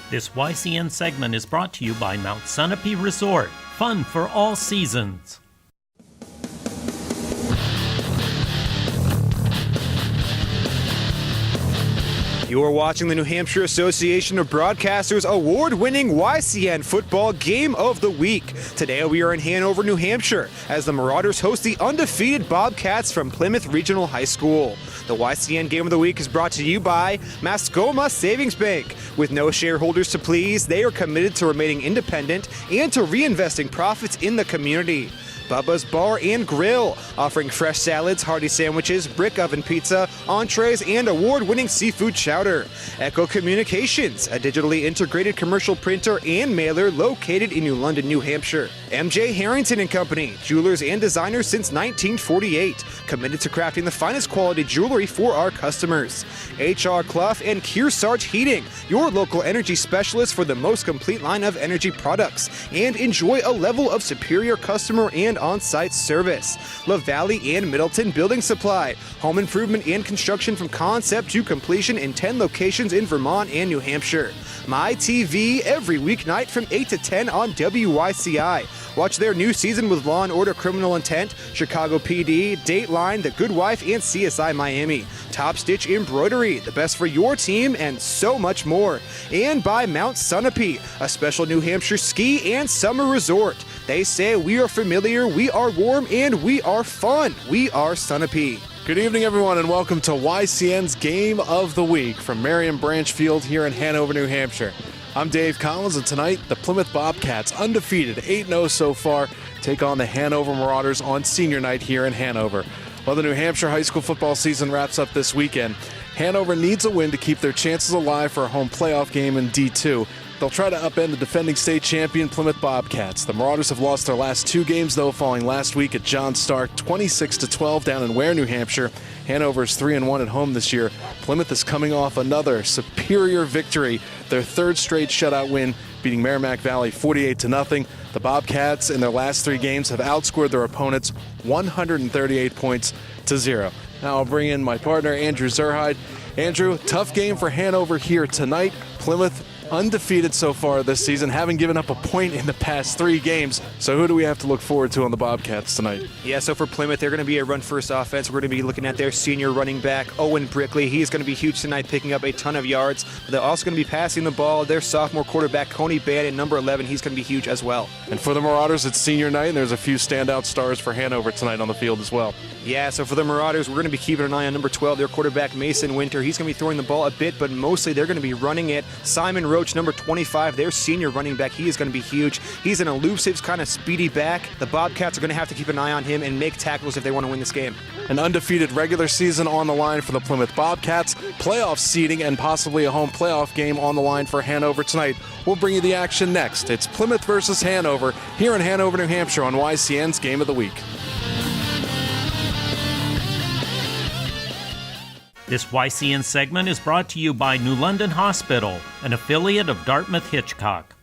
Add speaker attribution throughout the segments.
Speaker 1: This YCN segment is brought to you by Mount Sunapee Resort. Fun for all seasons.
Speaker 2: You are watching the New Hampshire Association of Broadcasters award-winning YCN Football Game of the Week. Today we are in Hanover, New Hampshire, as the Marauders host the undefeated Bobcats from Plymouth Regional High School. The YCN Game of the Week is brought to you by Mascoma Savings Bank. With no shareholders to please, they are committed to remaining independent and to reinvesting profits in the community. Bubba's Bar and Grill, offering fresh salads, hearty sandwiches, brick oven pizza, entrees, and award-winning seafood chowder. Echo Communications, a digitally integrated commercial printer and mailer located in New London, New Hampshire. MJ Harrington and Company, jewelers and designers since 1948, committed to crafting the finest quality jewelry for our customers. HR Clough and Kearsarge Heating, your local energy specialist for the most complete line of energy products, and enjoy a level of superior customer and on-site service. LaValley and Middleton Building Supply, home improvement and construction from concept to completion in 10 locations in Vermont and New Hampshire. My TV every weeknight from 8 to 10 on WYCI. Watch their new season with Law & Order Criminal Intent, Chicago PD, Dateline, The Good Wife, and CSI Miami. Top Stitch Embroidery, the best for your team, and so much more. And by Mount Sunapee, a special New Hampshire ski and summer resort. They say we are familiar, we are warm, and we are fun. We are Sunapee.
Speaker 3: Good evening, everyone, and welcome to YCN's Game of the Week from Marion Branch Field here in Hanover, New Hampshire. I'm Dave Collins, and tonight the Plymouth Bobcats, undefeated 8-0 so far, take on the Hanover Marauders on senior night here in Hanover. While the New Hampshire high school football season wraps up this weekend, Hanover needs a win to keep their chances alive for a home playoff game in D2. They'll try to upend the defending state champion Plymouth Bobcats. The Marauders have lost their last two games, though, falling last week at John Stark 26-12 down in Ware, New Hampshire. Hanover is 3-1 at home this year. Plymouth is coming off another superior victory, their third straight shutout win, beating Merrimack Valley 48-0. The Bobcats in their last three games have outscored their opponents 138 points to 0. Now I'll bring in my partner, Andrew Zerhide. Andrew, tough game for Hanover here tonight. Plymouth undefeated so far this season, haven't given up a point in the past three games. So who do we have to look forward to on the Bobcats tonight?
Speaker 2: Yeah, so for Plymouth, they're going to be a run-first offense. We're going to be looking at their senior running back, Owen Brickley. He's going to be huge tonight, picking up a ton of yards. But they're also going to be passing the ball. Their sophomore quarterback, Cody Bannon, number 11, he's going to be huge as well.
Speaker 3: And for the Marauders, it's senior night, and there's a few standout stars for Hanover tonight on the field as well.
Speaker 2: Yeah, so for the Marauders, we're going to be keeping an eye on number 12, their quarterback, Mason Winter. He's going to be throwing the ball a bit, but mostly they're going to be running it. Simon Roch, number 25, their senior running back, he is going to be huge. He's an elusive, kind of speedy back. The Bobcats are going to have to keep an eye on him and make tackles if they want to win this game.
Speaker 3: An undefeated regular season on the line for the Plymouth Bobcats, playoff seeding, and possibly a home playoff game on the line for Hanover tonight. We'll bring you the action next. It's Plymouth versus Hanover here in Hanover, New Hampshire on YCN's Game of the Week.
Speaker 1: This YCN segment is brought to you by New London Hospital, an affiliate of Dartmouth Hitchcock.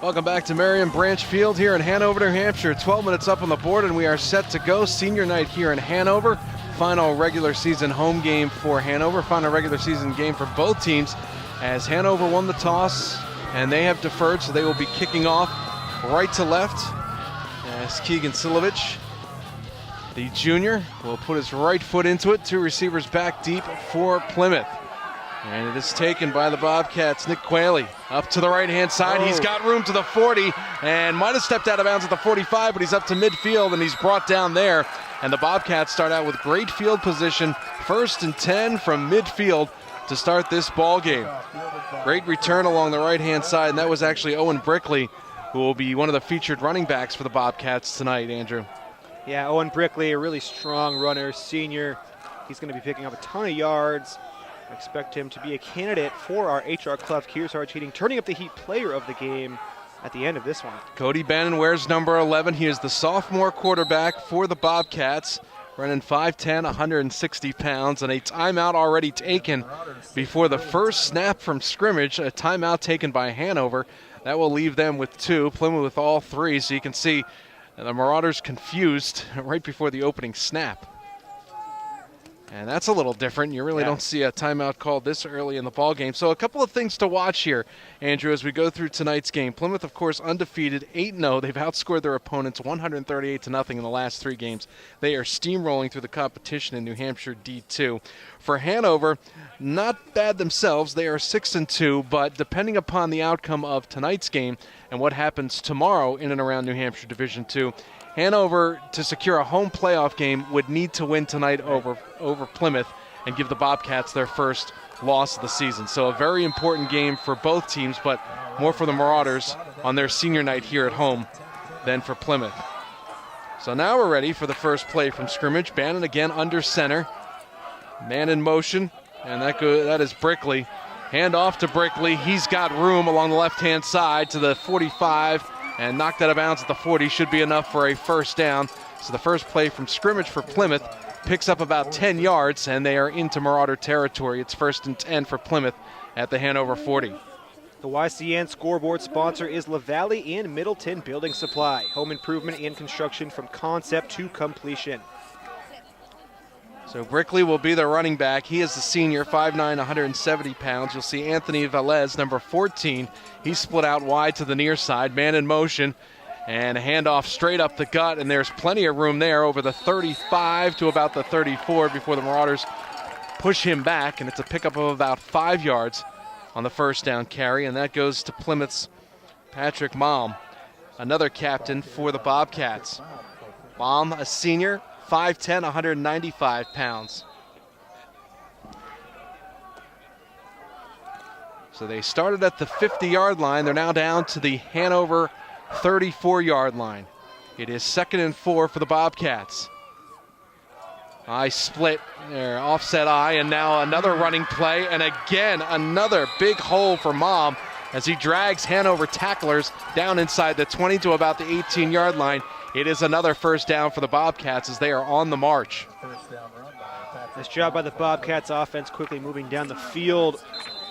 Speaker 3: Welcome back to Marion Branch Field here in Hanover, New Hampshire. 12 minutes up on the board, and we are set to go. Senior night here in Hanover. Final regular season home game for Hanover. Final regular season game for both teams, as Hanover won the toss, and they have deferred, so they will be kicking off right to left as Keegan Silovich, the junior, will put his right foot into it. Two receivers back deep for Plymouth. And it is taken by the Bobcats. Nick Quayle up to the right-hand side. He's got room to the 40 and might have stepped out of bounds at the 45, but he's up to midfield and he's brought down there. And the Bobcats start out with great field position. 1st and 10 from midfield to start this ball game. Great return along the right-hand side, and that was actually Owen Brickley, who will be one of the featured running backs for the Bobcats tonight, Andrew.
Speaker 2: Yeah, Owen Brickley, a really strong runner, senior. He's going to be picking up a ton of yards. I expect him to be a candidate for our HR Clough Kearsarge Heating, turning up the heat player of the game at the end of this one.
Speaker 3: Cody Bannon wears number 11. He is the sophomore quarterback for the Bobcats, running 5'10", 160 pounds, and a timeout already taken before the first snap from scrimmage, a timeout taken by Hanover. That will leave them with 2, Plymouth with all 3, so you can see the Marauders confused right before the opening snap. And that's a little different. You really don't see a timeout called this early in the ball game. So a couple of things to watch here, Andrew, as we go through tonight's game. Plymouth, of course, undefeated, 8-0. They've outscored their opponents 138-0 in the last 3 games. They are steamrolling through the competition in New Hampshire D2. For Hanover, not bad themselves. They are 6-2, but depending upon the outcome of tonight's game and what happens tomorrow in and around New Hampshire Division 2, Hanover, to secure a home playoff game, would need to win tonight over Plymouth and give the Bobcats their first loss of the season. So a very important game for both teams, but more for the Marauders on their senior night here at home than for Plymouth. So now we're ready for the first play from scrimmage. Bannon again under center. Man in motion, and that is Brickley. Hand off to Brickley. He's got room along the left-hand side to the 45. And knocked out of bounds at the 40 should be enough for a first down. So the first play from scrimmage for Plymouth picks up about 10 yards, and they are into Marauder territory. It's 1st and 10 for Plymouth at the Hanover 40.
Speaker 2: The YCN scoreboard sponsor is LaValle and Middleton Building Supply. Home improvement and construction from concept to completion.
Speaker 3: So Brickley will be the running back. He is the senior, 5'9", 170 pounds. You'll see Anthony Velez, number 14. He's split out wide to the near side. Man in motion. And a handoff straight up the gut. And there's plenty of room there over the 35 to about the 34 before the Marauders push him back. And it's a pickup of about 5 yards on the first down carry. And that goes to Plymouth's Patrick Malm, another captain for the Bobcats. Malm, a senior, 5'10", 195 pounds. So they started at the 50-yard line. They're now down to the Hanover 34-yard line. It is 2nd and 4 for the Bobcats. Eye split there, offset eye, and now another running play. And again, another big hole for Malm as he drags Hanover tacklers down inside the 20 to about the 18-yard line. It is another first down for the Bobcats as they are on the march.
Speaker 2: Nice job by the Bobcats offense, quickly moving down the field.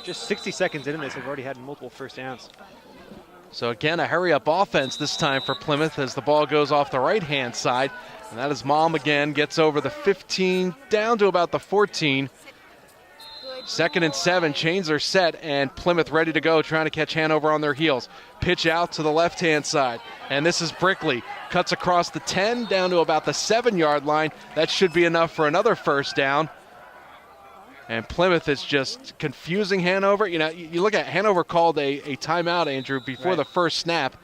Speaker 2: Just 60 seconds into this, they've already had multiple first downs.
Speaker 3: So again, a hurry-up offense this time for Plymouth as the ball goes off the right-hand side. And that is Malm again, gets over the 15, down to about the 14. 2nd and 7, chains are set, and Plymouth ready to go, trying to catch Hanover on their heels. Pitch out to the left-hand side, and this is Brickley. Cuts across the 10, down to about the 7-yard line. That should be enough for another first down. And Plymouth is just confusing Hanover. You know, you look at Hanover called a timeout, Andrew, before the first snap,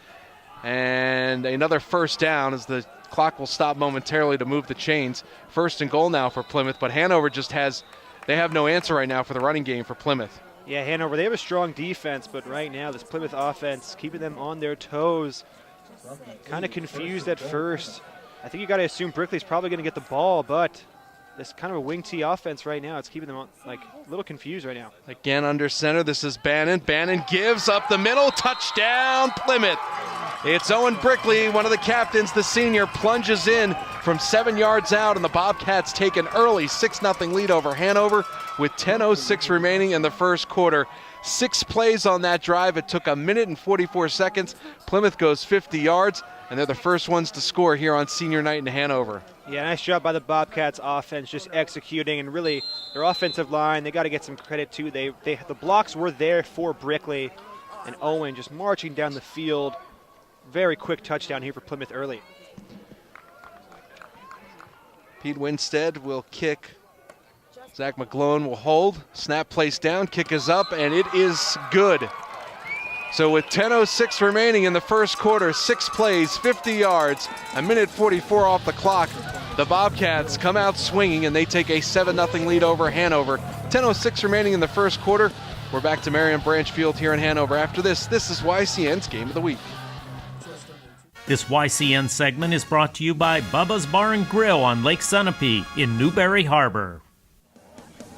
Speaker 3: and another first down as the clock will stop momentarily to move the chains. 1st and goal now for Plymouth, but Hanover just has... They have no answer right now for the running game for Plymouth.
Speaker 2: Yeah, Hanover, they have a strong defense, but right now this Plymouth offense keeping them on their toes. Kind of confused at first. I think you got to assume Brickley's probably going to get the ball, but this kind of a wing T offense right now, it's keeping them like a little confused right now.
Speaker 3: Again under center, this is Bannon. Bannon gives up the middle, touchdown Plymouth. It's Owen Brickley, one of the captains, the senior, plunges in from 7 yards out, and the Bobcats take an early 6-0 lead over Hanover with 10:06 remaining in the first quarter. 6 plays on that drive. It took 1 minute and 44 seconds. Plymouth goes 50 yards, and they're the first ones to score here on senior night in Hanover.
Speaker 2: Yeah, nice job by the Bobcats offense, just executing, and really their offensive line, they got to get some credit too. The blocks were there for Brickley, and Owen just marching down the field. Very quick touchdown here for Plymouth early.
Speaker 3: Pete Winstead will kick. Zach McGlone will hold. Snap placed down, kick is up, and it is good. So with 10:06 remaining in the first quarter, 6 plays, 50 yards, 1 minute 44 off the clock, the Bobcats come out swinging, and they take a 7-0 lead over Hanover. 10:06 remaining in the first quarter. We're back to Marion Branch Field here in Hanover after this. This is YCN's Game of the Week.
Speaker 1: This YCN segment is brought to you by Bubba's Bar and Grill on Lake Sunapee in Newberry Harbor.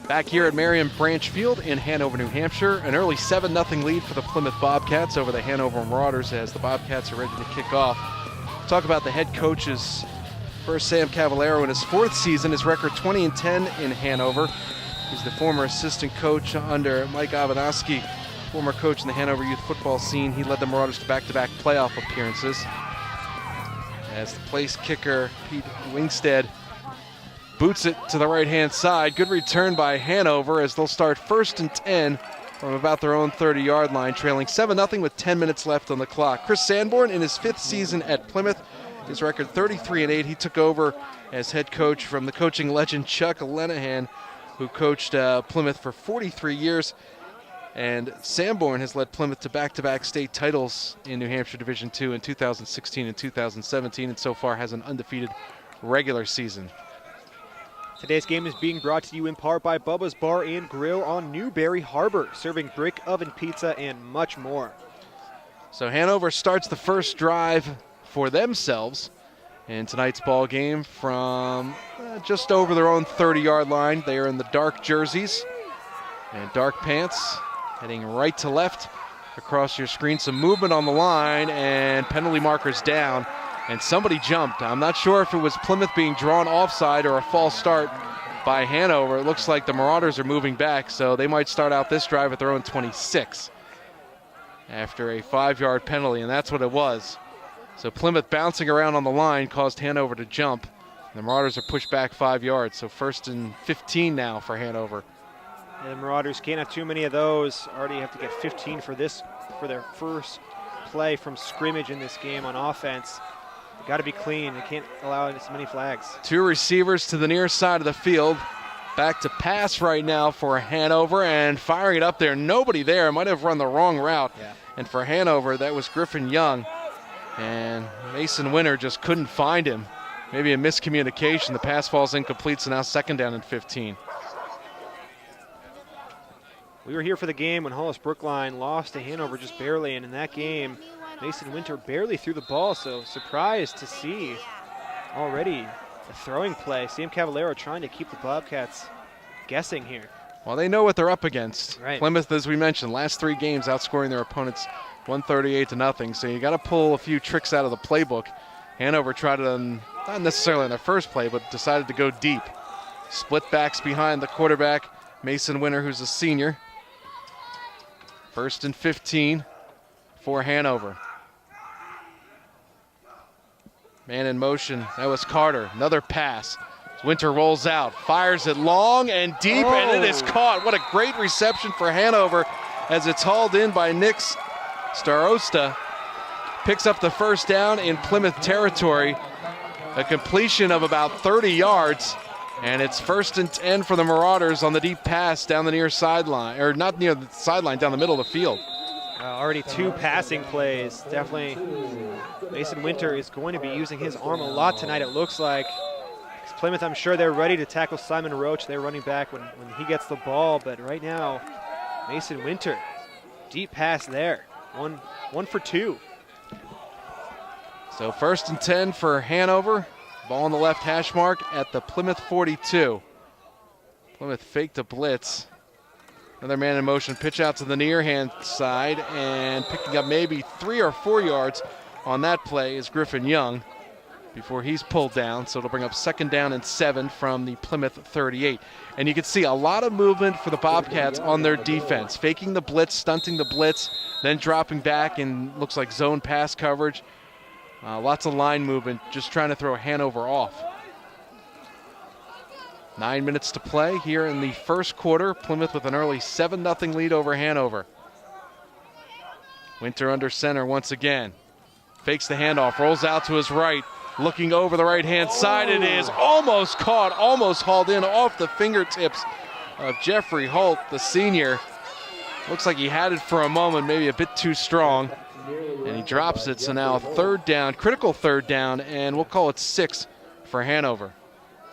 Speaker 3: Back here at Marion Branch Field in Hanover, New Hampshire, an early 7-0 lead for the Plymouth Bobcats over the Hanover Marauders as the Bobcats are ready to kick off. Talk about the head coach's first, Sam Cavallero, in his 4th season, his record 20-10 in Hanover. He's the former assistant coach under Mike Avanoski, former coach in the Hanover youth football scene. He led the Marauders to back-to-back playoff appearances. As the place kicker, Pete Winstead, boots it to the right-hand side. Good return by Hanover as they'll start 1st and 10 from about their own 30-yard line, trailing 7-0 with 10 minutes left on the clock. Chris Sanborn in his 5th season at Plymouth. His record 33-8. He took over as head coach from the coaching legend Chuck Lenahan, who coached Plymouth for 43 years. And Sanborn has led Plymouth to back-to-back state titles in New Hampshire Division II in 2016 and 2017, and so far has an undefeated regular season.
Speaker 2: Today's game is being brought to you in part by Bubba's Bar and Grill on Newberry Harbor, serving brick oven pizza and much more.
Speaker 3: So Hanover starts the first drive for themselves in tonight's ball game from just over their own 30-yard line. They are in the dark jerseys and dark pants, heading right to left across your screen. Some movement on the line and penalty markers down. And somebody jumped. I'm not sure if it was Plymouth being drawn offside or a false start by Hanover. It looks like the Marauders are moving back, so they might start out this drive at their own 26 after a 5-yard penalty, and that's what it was. So Plymouth bouncing around on the line caused Hanover to jump. The Marauders are pushed back 5 yards, so 1st and 15 now for Hanover.
Speaker 2: Yeah, the Marauders can't have too many of those. Already have to get 15 for their first play from scrimmage in this game on offense. Got to be clean. They can't allow as many flags. 2
Speaker 3: receivers to the near side of the field. Back to pass right now for Hanover and firing it up there. Nobody there. Might have run the wrong route.
Speaker 2: Yeah.
Speaker 3: And for Hanover, that was Griffin Young. And Mason Winter just couldn't find him. Maybe a miscommunication. The pass falls incomplete, so now 2nd down and 15.
Speaker 2: We were here for the game when Hollis Brookline lost to Hanover just barely, and in that game, Mason Winter barely threw the ball, so surprised to see already a throwing play. Sam Cavallero trying to keep the Bobcats guessing here.
Speaker 3: Well, they know what they're up against.
Speaker 2: Right.
Speaker 3: Plymouth, as we mentioned, last 3 games outscoring their opponents 138-0, so you got to pull a few tricks out of the playbook. Hanover tried it not necessarily on their first play, but decided to go deep. Split backs behind the quarterback, Mason Winter, who's a senior. 1st and 15 for Hanover. Man in motion, that was Carter. Another pass. Winter rolls out, fires it long and deep, and it is caught. What a great reception for Hanover as it's hauled in by Nick Starosta. Picks up the 1st down in Plymouth territory. A completion of about 30 yards, and it's 1st and 10 for the Marauders on the deep pass down the near sideline, or not near the sideline, down the middle of the field.
Speaker 2: Already 2 passing plays. Definitely Mason Winter is going to be using his arm a lot tonight, it looks like. Plymouth, I'm sure they're ready to tackle Simon Roche. They're running back when he gets the ball, but right now, Mason Winter, deep pass there. One for 2.
Speaker 3: So 1st and 10 for Hanover. Ball on the left hash mark at the Plymouth 42. Plymouth faked a blitz. Another man in motion, pitch out to the near hand side, and picking up maybe 3 or 4 yards on that play is Griffin Young before he's pulled down. So it'll bring up 2nd down and 7 from the Plymouth 38. And you can see a lot of movement for the Bobcats on their defense, faking the blitz, stunting the blitz, then dropping back in looks like zone pass coverage. Lots of line movement, just trying to throw Hanover off. 9 minutes to play here in the first quarter. Plymouth with an early 7-0 lead over Hanover. Winter under center once again. Fakes the handoff, rolls out to his right. Looking over the right-hand side, it is almost caught, almost hauled in off the fingertips of Jeffrey Holt, the senior. Looks like he had it for a moment, maybe a bit too strong. And he drops it, so now 3rd down, critical 3rd down, and we'll call it 6 for Hanover.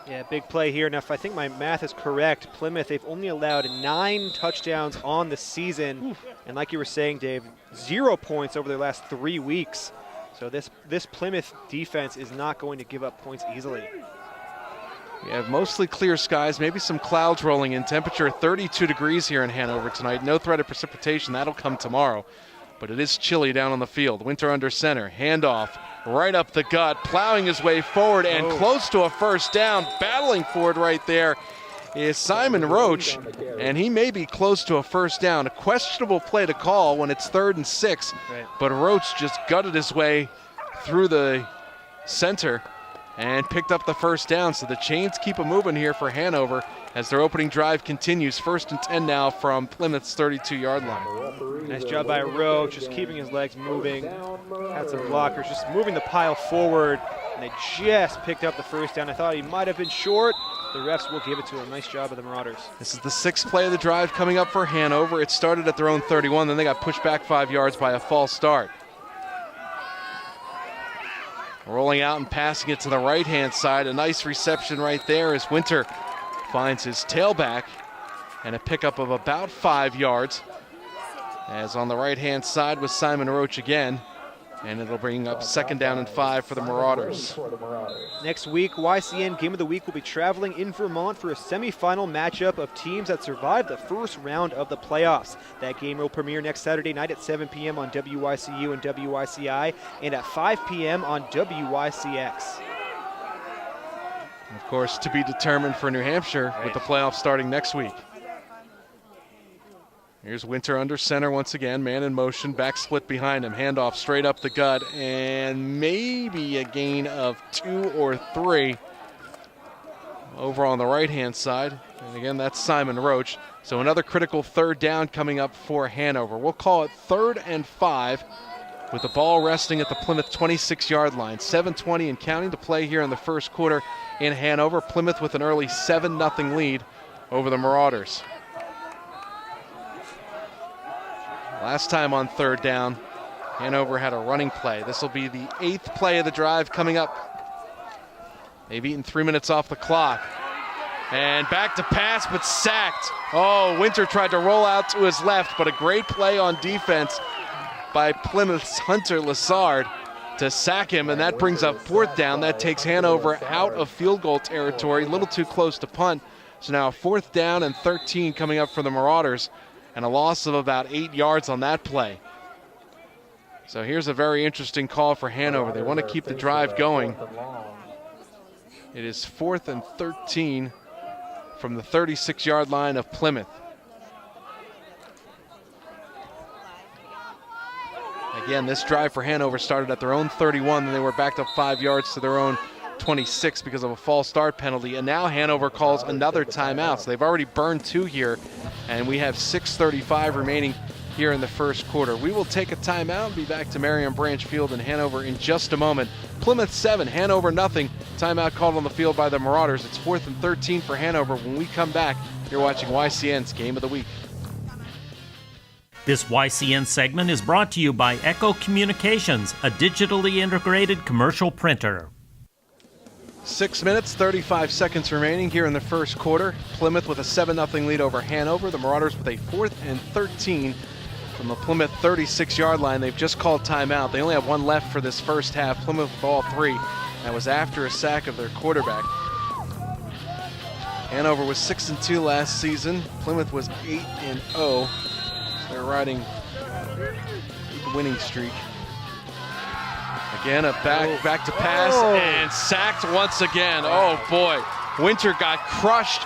Speaker 2: Yeah, big play here. Now, if I think my math is correct, Plymouth, they've only allowed 9 touchdowns on the season. And like you were saying, Dave, 0 points over their last 3 weeks. So this Plymouth defense is not going to give up points easily.
Speaker 3: We have mostly clear skies, maybe some clouds rolling in. Temperature 32 degrees here in Hanover tonight. No threat of precipitation. That'll come tomorrow. But it is chilly down on the field. Winter under center. Handoff right up the gut. Plowing his way forward and close to a 1st down. Battling for it right there is Simon Roche. And he may be close to a 1st down. A questionable play to call when it's 3rd and 6.
Speaker 2: Right.
Speaker 3: But Roche just gutted his way through the center and picked up the first down. So the chains keep them moving here for Hanover as their opening drive continues. 1st and 10 now from Plymouth's 32-yard line.
Speaker 2: Nice job by Roche, just keeping his legs moving. Had some blockers, just moving the pile forward, and they just picked up the first down. I thought he might have been short. The refs will give it to him. Nice job of the Marauders.
Speaker 3: This is the 6th play of the drive coming up for Hanover. It started at their own 31, then they got pushed back 5 yards by a false start. Rolling out and passing it to the right-hand side. A nice reception right there as Winter finds his tailback, and a pickup of about 5 yards. As on the right-hand side was Simon Roch again, and it'll bring up 2nd down and 5 for the Marauders.
Speaker 2: Next week, YCN Game of the Week will be traveling in Vermont for a semifinal matchup of teams that survived the first round of the playoffs. That game will premiere next Saturday night at 7 p.m. on WYCU and WYCI, and at 5 p.m. on WYCX.
Speaker 3: Of course, to be determined for New Hampshire with the playoffs starting next week. Here's Winter under center once again, man in motion, back split behind him, handoff straight up the gut, and maybe a gain of 2 or 3 over on the right-hand side. And again, that's Simon Roch. So another critical 3rd down coming up for Hanover. We'll call it 3rd and 5 with the ball resting at the Plymouth 26-yard line. 7:20 and counting to play here in the first quarter in Hanover. Plymouth with an early 7-0 lead over the Marauders. Last time on 3rd down, Hanover had a running play. This will be the 8th play of the drive coming up. They've eaten 3 minutes off the clock. And back to pass, but sacked. Oh, Winter tried to roll out to his left, but a great play on defense by Plymouth's Hunter Lassard to sack him, and that brings up 4th down. That takes Hanover out of field goal territory, a little too close to punt. So now 4th down and 13 coming up for the Marauders, and a loss of about 8 yards on that play. So here's a very interesting call for Hanover. They want to keep the drive going. It is 4th and 13 from the 36-yard line of Plymouth. Again, this drive for Hanover started at their own 31, then they were backed up 5 yards to their own 26 because of a false start penalty, and now Hanover calls another timeout. So they've already burned 2 here, and we have 6:35 remaining here in the first quarter. We will take a timeout and be back to Marion Branch Field in Hanover in just a moment. Plymouth 7, Hanover nothing. Timeout called on the field by the Marauders. It's 4th and 13 for Hanover. When we come back, you're watching YCN's Game of the Week.
Speaker 1: This YCN segment is brought to you by Echo Communications, a digitally integrated commercial printer.
Speaker 3: 6 minutes, 35 seconds remaining here in the first quarter. Plymouth with a 7-0 lead over Hanover. The Marauders with a 4th and 13 from the Plymouth 36-yard line. They've just called timeout. They only have 1 left for this first half. Plymouth with all 3. That was after a sack of their quarterback. Hanover was 6-2 last season. Plymouth was 8-0. So they're riding a winning streak. Again, a back to pass, and sacked once again. Oh boy, Winter got crushed,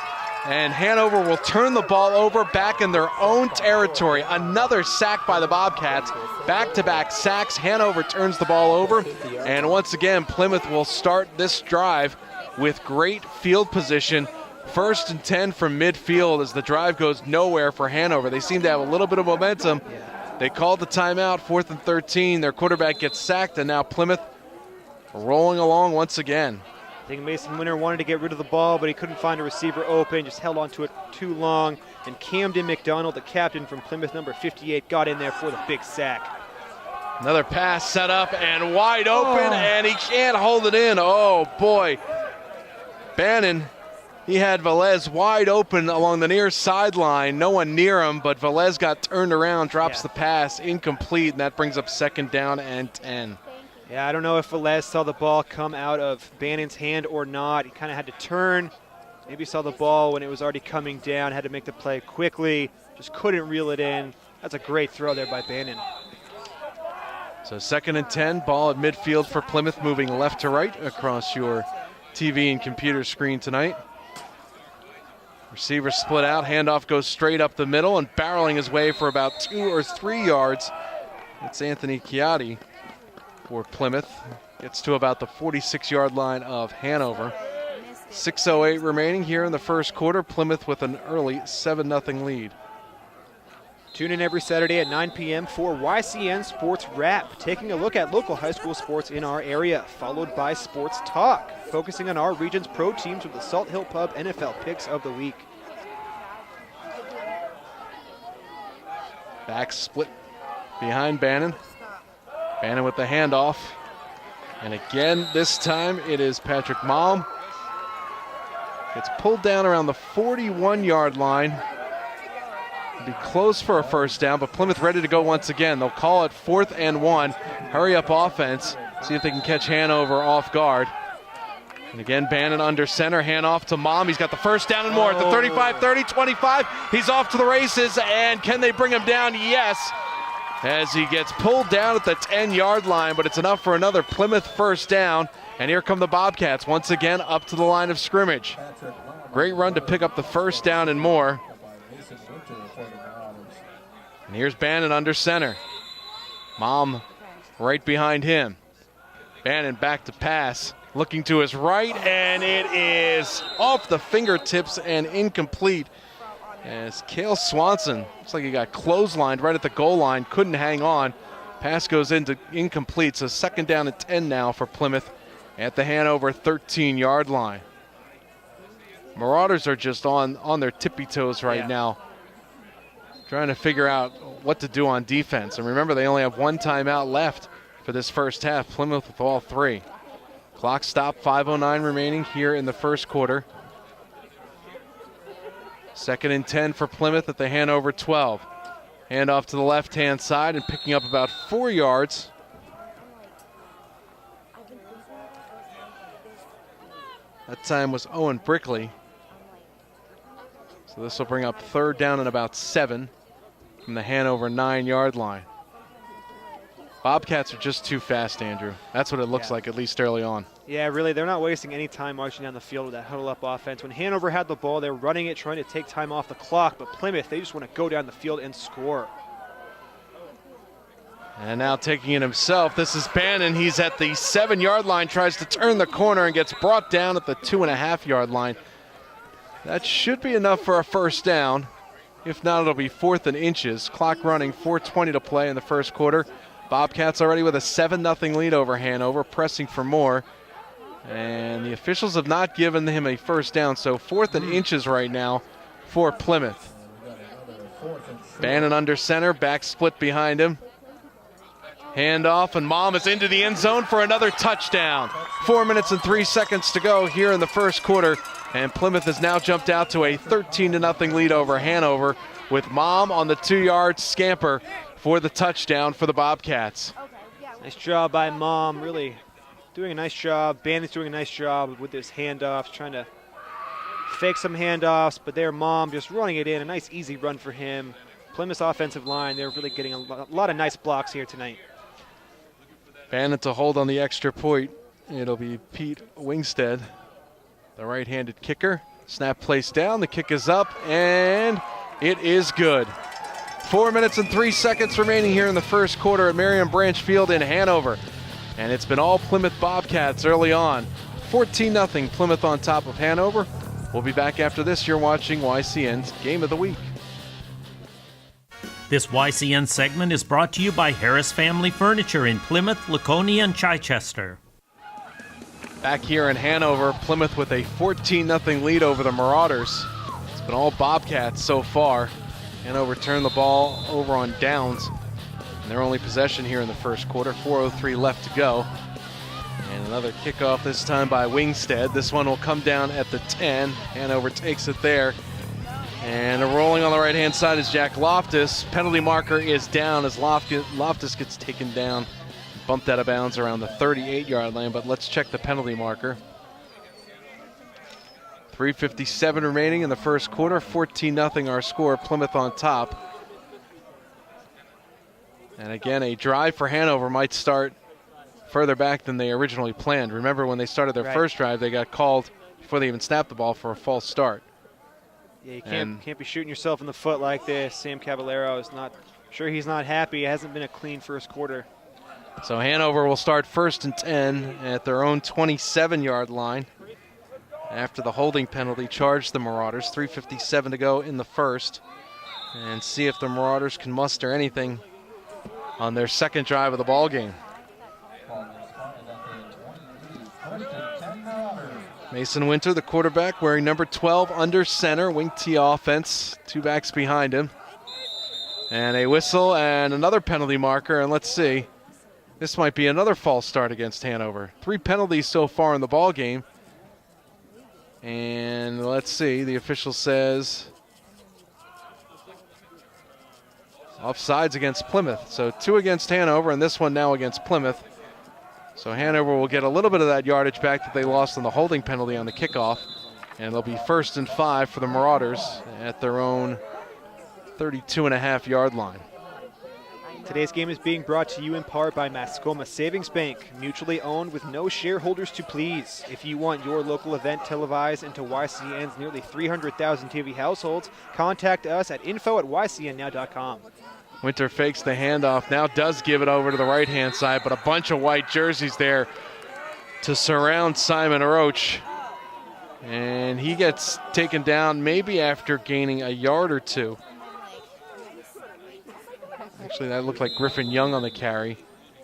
Speaker 3: and Hanover will turn the ball over back in their own territory. Another sack by the Bobcats. Back-to-back sacks. Hanover turns the ball over, and once again, Plymouth will start this drive with great field position. 1st and 10 from midfield as the drive goes nowhere for Hanover. They seem to have a little bit of momentum. They called the timeout, 4th and 13. Their quarterback gets sacked, and now Plymouth rolling along once again.
Speaker 2: I think Mason Winter wanted to get rid of the ball, but he couldn't find a receiver open, just held on to it too long. And Camden McDonald, the captain from Plymouth, number 58, got in there for the big sack.
Speaker 3: Another pass set up and wide open, and he can't hold it in. Oh, boy. Bannon, he had Velez wide open along the near sideline. No one near him, but Velez got turned around, drops the pass, incomplete, and that brings up 2nd down and 10.
Speaker 2: Yeah, I don't know if Velez saw the ball come out of Bannon's hand or not. He kind of had to turn. Maybe saw the ball when it was already coming down, had to make the play quickly, just couldn't reel it in. That's a great throw there by Bannon.
Speaker 3: So 2nd and 10, ball at midfield for Plymouth, moving left to right across your TV and computer screen tonight. Receiver split out, handoff goes straight up the middle, and barreling his way for about 2 or 3 yards. It's Anthony Chiatti for Plymouth. Gets to about the 46-yard line of Hanover. 6:08 remaining here in the first quarter. Plymouth with an early 7-0 lead.
Speaker 2: Tune in every Saturday at 9 p.m. for YCN Sports Wrap, taking a look at local high school sports in our area, followed by Sports Talk, focusing on our region's pro teams with the Salt Hill Pub NFL Picks of the Week.
Speaker 3: Back split behind Bannon. Bannon with the handoff. And again, this time it is Patrick Malm. Gets pulled down around the 41-yard line. Be close for a first down, but Plymouth ready to go once again. They'll call it 4th and 1. Hurry up offense. See if they can catch Hanover off guard. And again, Bannon under center, handoff to Malm. He's got the first down and more at the 35, 30, 25. He's off to the races, and can they bring him down? Yes, as he gets pulled down at the 10-yard line, but it's enough for another Plymouth first down. And here come the Bobcats once again up to the line of scrimmage. Great run to pick up the first down and more. And here's Bannon under center. Malm right behind him. Bannon back to pass. Looking to his right, and it is off the fingertips and incomplete. As Cale Swanson, looks like he got clotheslined right at the goal line, couldn't hang on. Pass goes into incomplete, so 2nd down and 10 now for Plymouth at the Hanover 13-yard line. Marauders are just on their tippy toes right now, trying to figure out what to do on defense. And remember, they only have 1 timeout left for this first half. Plymouth with all 3. Clock stop, 5:09 remaining here in the first quarter. 2nd and 10 for Plymouth at the Hanover 12. Handoff to the left-hand side and picking up about 4 yards. That time was Owen Brickley. So this will bring up 3rd down and about 7 from the Hanover 9-yard line. Bobcats are just too fast, Andrew. That's what it looks like, at least early on.
Speaker 2: Yeah, really, they're not wasting any time marching down the field with that huddle-up offense. When Hanover had the ball, they're running it, trying to take time off the clock. But Plymouth, they just want to go down the field and score.
Speaker 3: And now taking it himself, this is Bannon. He's at the 7-yard line, tries to turn the corner and gets brought down at the 2.5-yard line. That should be enough for a first down. If not, it'll be 4th and inches. Clock running, 4:20 to play in the first quarter. Bobcats already with a 7-0 lead over Hanover, pressing for more. And the officials have not given him a first down, so 4th and inches right now for Plymouth. Bannon under center, back split behind him. Handoff, and Malm is into the end zone for another touchdown. 4 minutes and 3 seconds to go here in the first quarter, and Plymouth has now jumped out to a 13-0 lead over Hanover with Malm on the 2-yard scamper for the touchdown for the Bobcats.
Speaker 2: Nice job by Malm, really doing a nice job. Bannon's doing a nice job with his handoffs, trying to fake some handoffs, but there Malm just running it in. A nice easy run for him. Plymouth's offensive line, they're really getting a lot of nice blocks here tonight.
Speaker 3: Bannon to hold on the extra point. It'll be Pete Wingstead, the right-handed kicker. Snap placed down, the kick is up, and it is good. 4 minutes and 3 seconds remaining here in the first quarter at Marion Branch Field in Hanover. And it's been all Plymouth Bobcats early on. 14-0 Plymouth on top of Hanover. We'll be back after this. You're watching YCN's Game of the Week.
Speaker 1: This YCN segment is brought to you by Harris Family Furniture in Plymouth, Laconia, and Chichester.
Speaker 3: Back here in Hanover, Plymouth with a 14-0 lead over the Marauders. It's been all Bobcats so far. Hanover turned the ball over on downs in their only possession here in the first quarter. 4:03 left to go. And another kickoff this time by Wingstead. This one will come down at the 10. Hanover takes it there. And rolling on the right-hand side is Jack Loftus. Penalty marker is down as Loftus gets taken down, bumped out of bounds around the 38-yard line. But let's check the penalty marker. 3:57 remaining in the first quarter. 14-0 our score. Plymouth on top. And again, a drive for Hanover might start further back than they originally planned. Remember, when they started their first drive, they got called before they even snapped the ball for a false start.
Speaker 2: Yeah, you can't be shooting yourself in the foot like this. Sam Caballero is not sure, he's not happy. It hasn't been a clean first quarter.
Speaker 4: So Hanover will start 1st and 10 at their own 27-yard line after the holding penalty charged the Marauders. 3:57 to go in the first, and see if the Marauders can muster anything on their second drive of the ball game. Mason Winter, the quarterback, wearing number 12 under center, wing T offense, 2 backs behind him. And a whistle and another penalty marker, and let's see. This might be another false start against Hanover. 3 penalties so far in the ball game. And let's see, the official says offsides against Plymouth. So 2 against Hanover, and this one now against Plymouth. So Hanover will get a little bit of that yardage back that they lost on the holding penalty on the kickoff. And it'll be 1st and 5 for the Marauders at their own 32.5-yard line.
Speaker 2: Today's game is being brought to you in part by Mascoma Savings Bank, mutually owned with no shareholders to please. If you want your local event televised into YCN's nearly 300,000 TV households, contact us at info@ycnnow.com.
Speaker 4: Winter fakes the handoff, now does give it over to the right-hand side, but a bunch of white jerseys there to surround Simon Roche. And he gets taken down maybe after gaining a yard or 2. Actually, that looked like Griffin Young on the carry,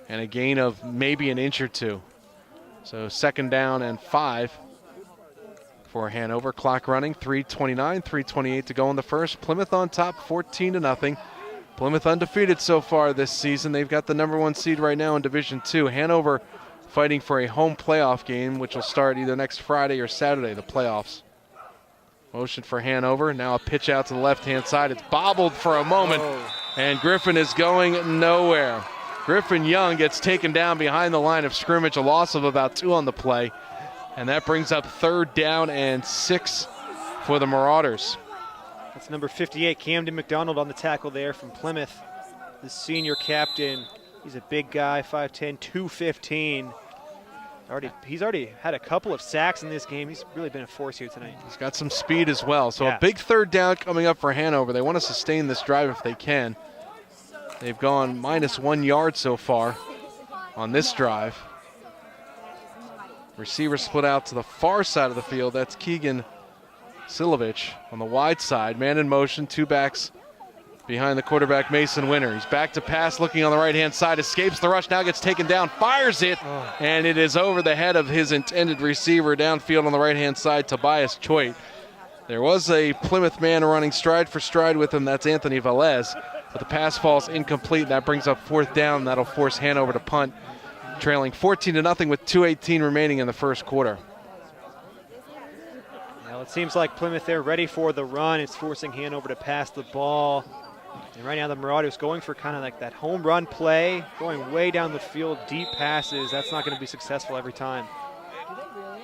Speaker 4: and a gain of maybe an inch or 2. So 2nd down and 5 for Hanover. Clock running, 3:29, 3:28 to go in the first. Plymouth on top, 14-0. Plymouth undefeated so far this season. They've got the number 1 seed right now in Division II. Hanover fighting for a home playoff game, which will start either next Friday or Saturday, the playoffs. Motion for Hanover. Now a pitch out to the left-hand side. It's bobbled for a moment, and Griffin is going nowhere. Griffin Young gets taken down behind the line of scrimmage, a loss of about 2 on the play, and that brings up 3rd down and 6 for the Marauders.
Speaker 2: That's number 58, Camden McDonald, on the tackle there from Plymouth. The senior captain, he's a big guy, 5'10", 215. He's already had a couple of sacks in this game. He's really been a force here tonight.
Speaker 4: He's got some speed as well. So a big 3rd down coming up for Hanover. They want to sustain this drive if they can. They've gone -1 yard so far on this drive. Receiver split out to the far side of the field. That's Keegan Silovich on the wide side. Man in motion, 2 backs behind the quarterback, Mason Winter. He's back to pass, looking on the right-hand side, escapes the rush, now gets taken down, fires it, and it is over the head of his intended receiver downfield on the right-hand side, Tobias Choate. There was a Plymouth man running stride for stride with him, that's Anthony Velez, but the pass falls incomplete, and that brings up 4th down. That'll force Hanover to punt, trailing 14-0 with 2:18 remaining in the first quarter.
Speaker 2: Well, it seems like Plymouth, they're ready for the run. It's forcing Hanover to pass the ball. And right now the Marauders going for kind of like that home run play, going way down the field, deep passes. That's not going to be successful every time.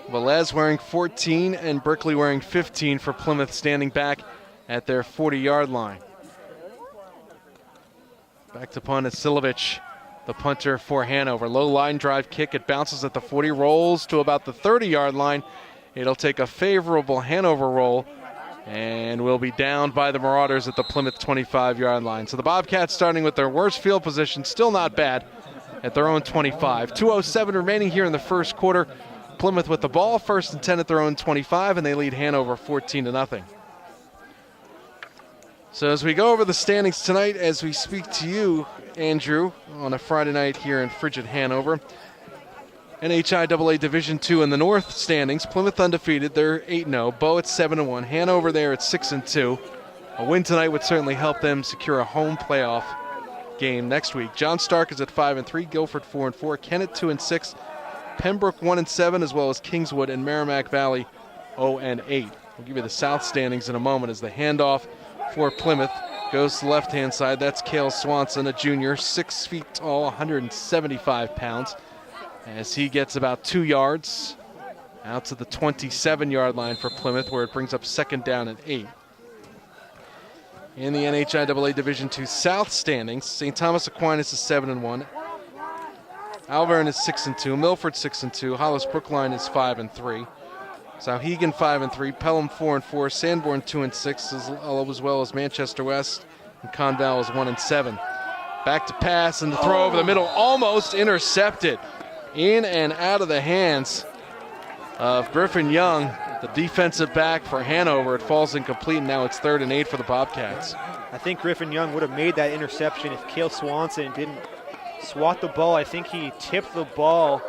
Speaker 4: Velez wearing 14 and Brickley wearing 15 for Plymouth, standing back at their 40-yard line. Back to punt is Silovich, the punter for Hanover. Low line drive kick. It bounces at the 40, rolls to about the 30-yard line. It'll take a favorable Hanover roll and will be downed by the Marauders at the Plymouth 25-yard line. So the Bobcats starting with their worst field position, still not bad, at their own 25. 2:07 remaining here in the first quarter. Plymouth with the ball, 1st and 10 at their own 25, and they lead Hanover 14-0. So as we go over the standings tonight, as we speak to you, Andrew, on a Friday night here in frigid Hanover, NHIAA Division II in the North standings, Plymouth undefeated, they're 8-0. Bow at 7-1. Hanover there at 6-2. A win tonight would certainly help them secure a home playoff game next week. John Stark is at 5-3, Guilford 4-4, Kennett 2-6, Pembroke 1-7, as well as Kingswood and Merrimack Valley 0-8. We'll give you the South standings in a moment as the handoff for Plymouth goes to the left-hand side. That's Cale Swanson, a junior, 6 feet tall, 175 pounds. As he gets about 2 yards out to the 27-yard line for Plymouth, where it brings up 2nd down and 8. In the NHIAA Division II South standings, St. Thomas Aquinas is 7-1. Alverne is 6-2. Milford 6-2. Hollis Brookline is 5-3. Souhegan 5-3. Pelham 4-4. Sanborn 2-6, as well as Manchester West, and Conval is 1-7. Back to pass, and the throw over the middle, almost intercepted. In and out of the hands of Griffin Young, the defensive back for Hanover. It falls incomplete, and now it's 3rd and 8 for the Bobcats.
Speaker 2: I think Griffin Young would have made that interception if Cale Swanson didn't swat the ball. I think he tipped the ball,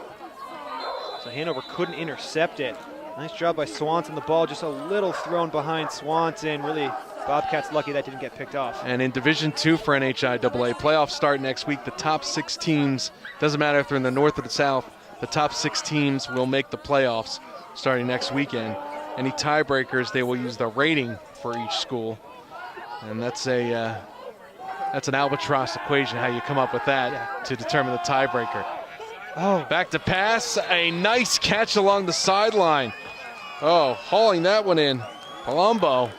Speaker 2: so Hanover couldn't intercept it. Nice job by Swanson. The ball just a little thrown behind Swanson. Really, Bobcats lucky that didn't get picked off.
Speaker 4: And in Division II for NHIAA, playoffs start next week. The top 6 teams, doesn't matter if they're in the north or the south, the top 6 teams will make the playoffs starting next weekend. Any tiebreakers, they will use the rating for each school. And that's an albatross equation, how you come up with that to determine the tiebreaker. Oh, back to pass, a nice catch along the sideline. Oh, hauling that one in. Palumbo,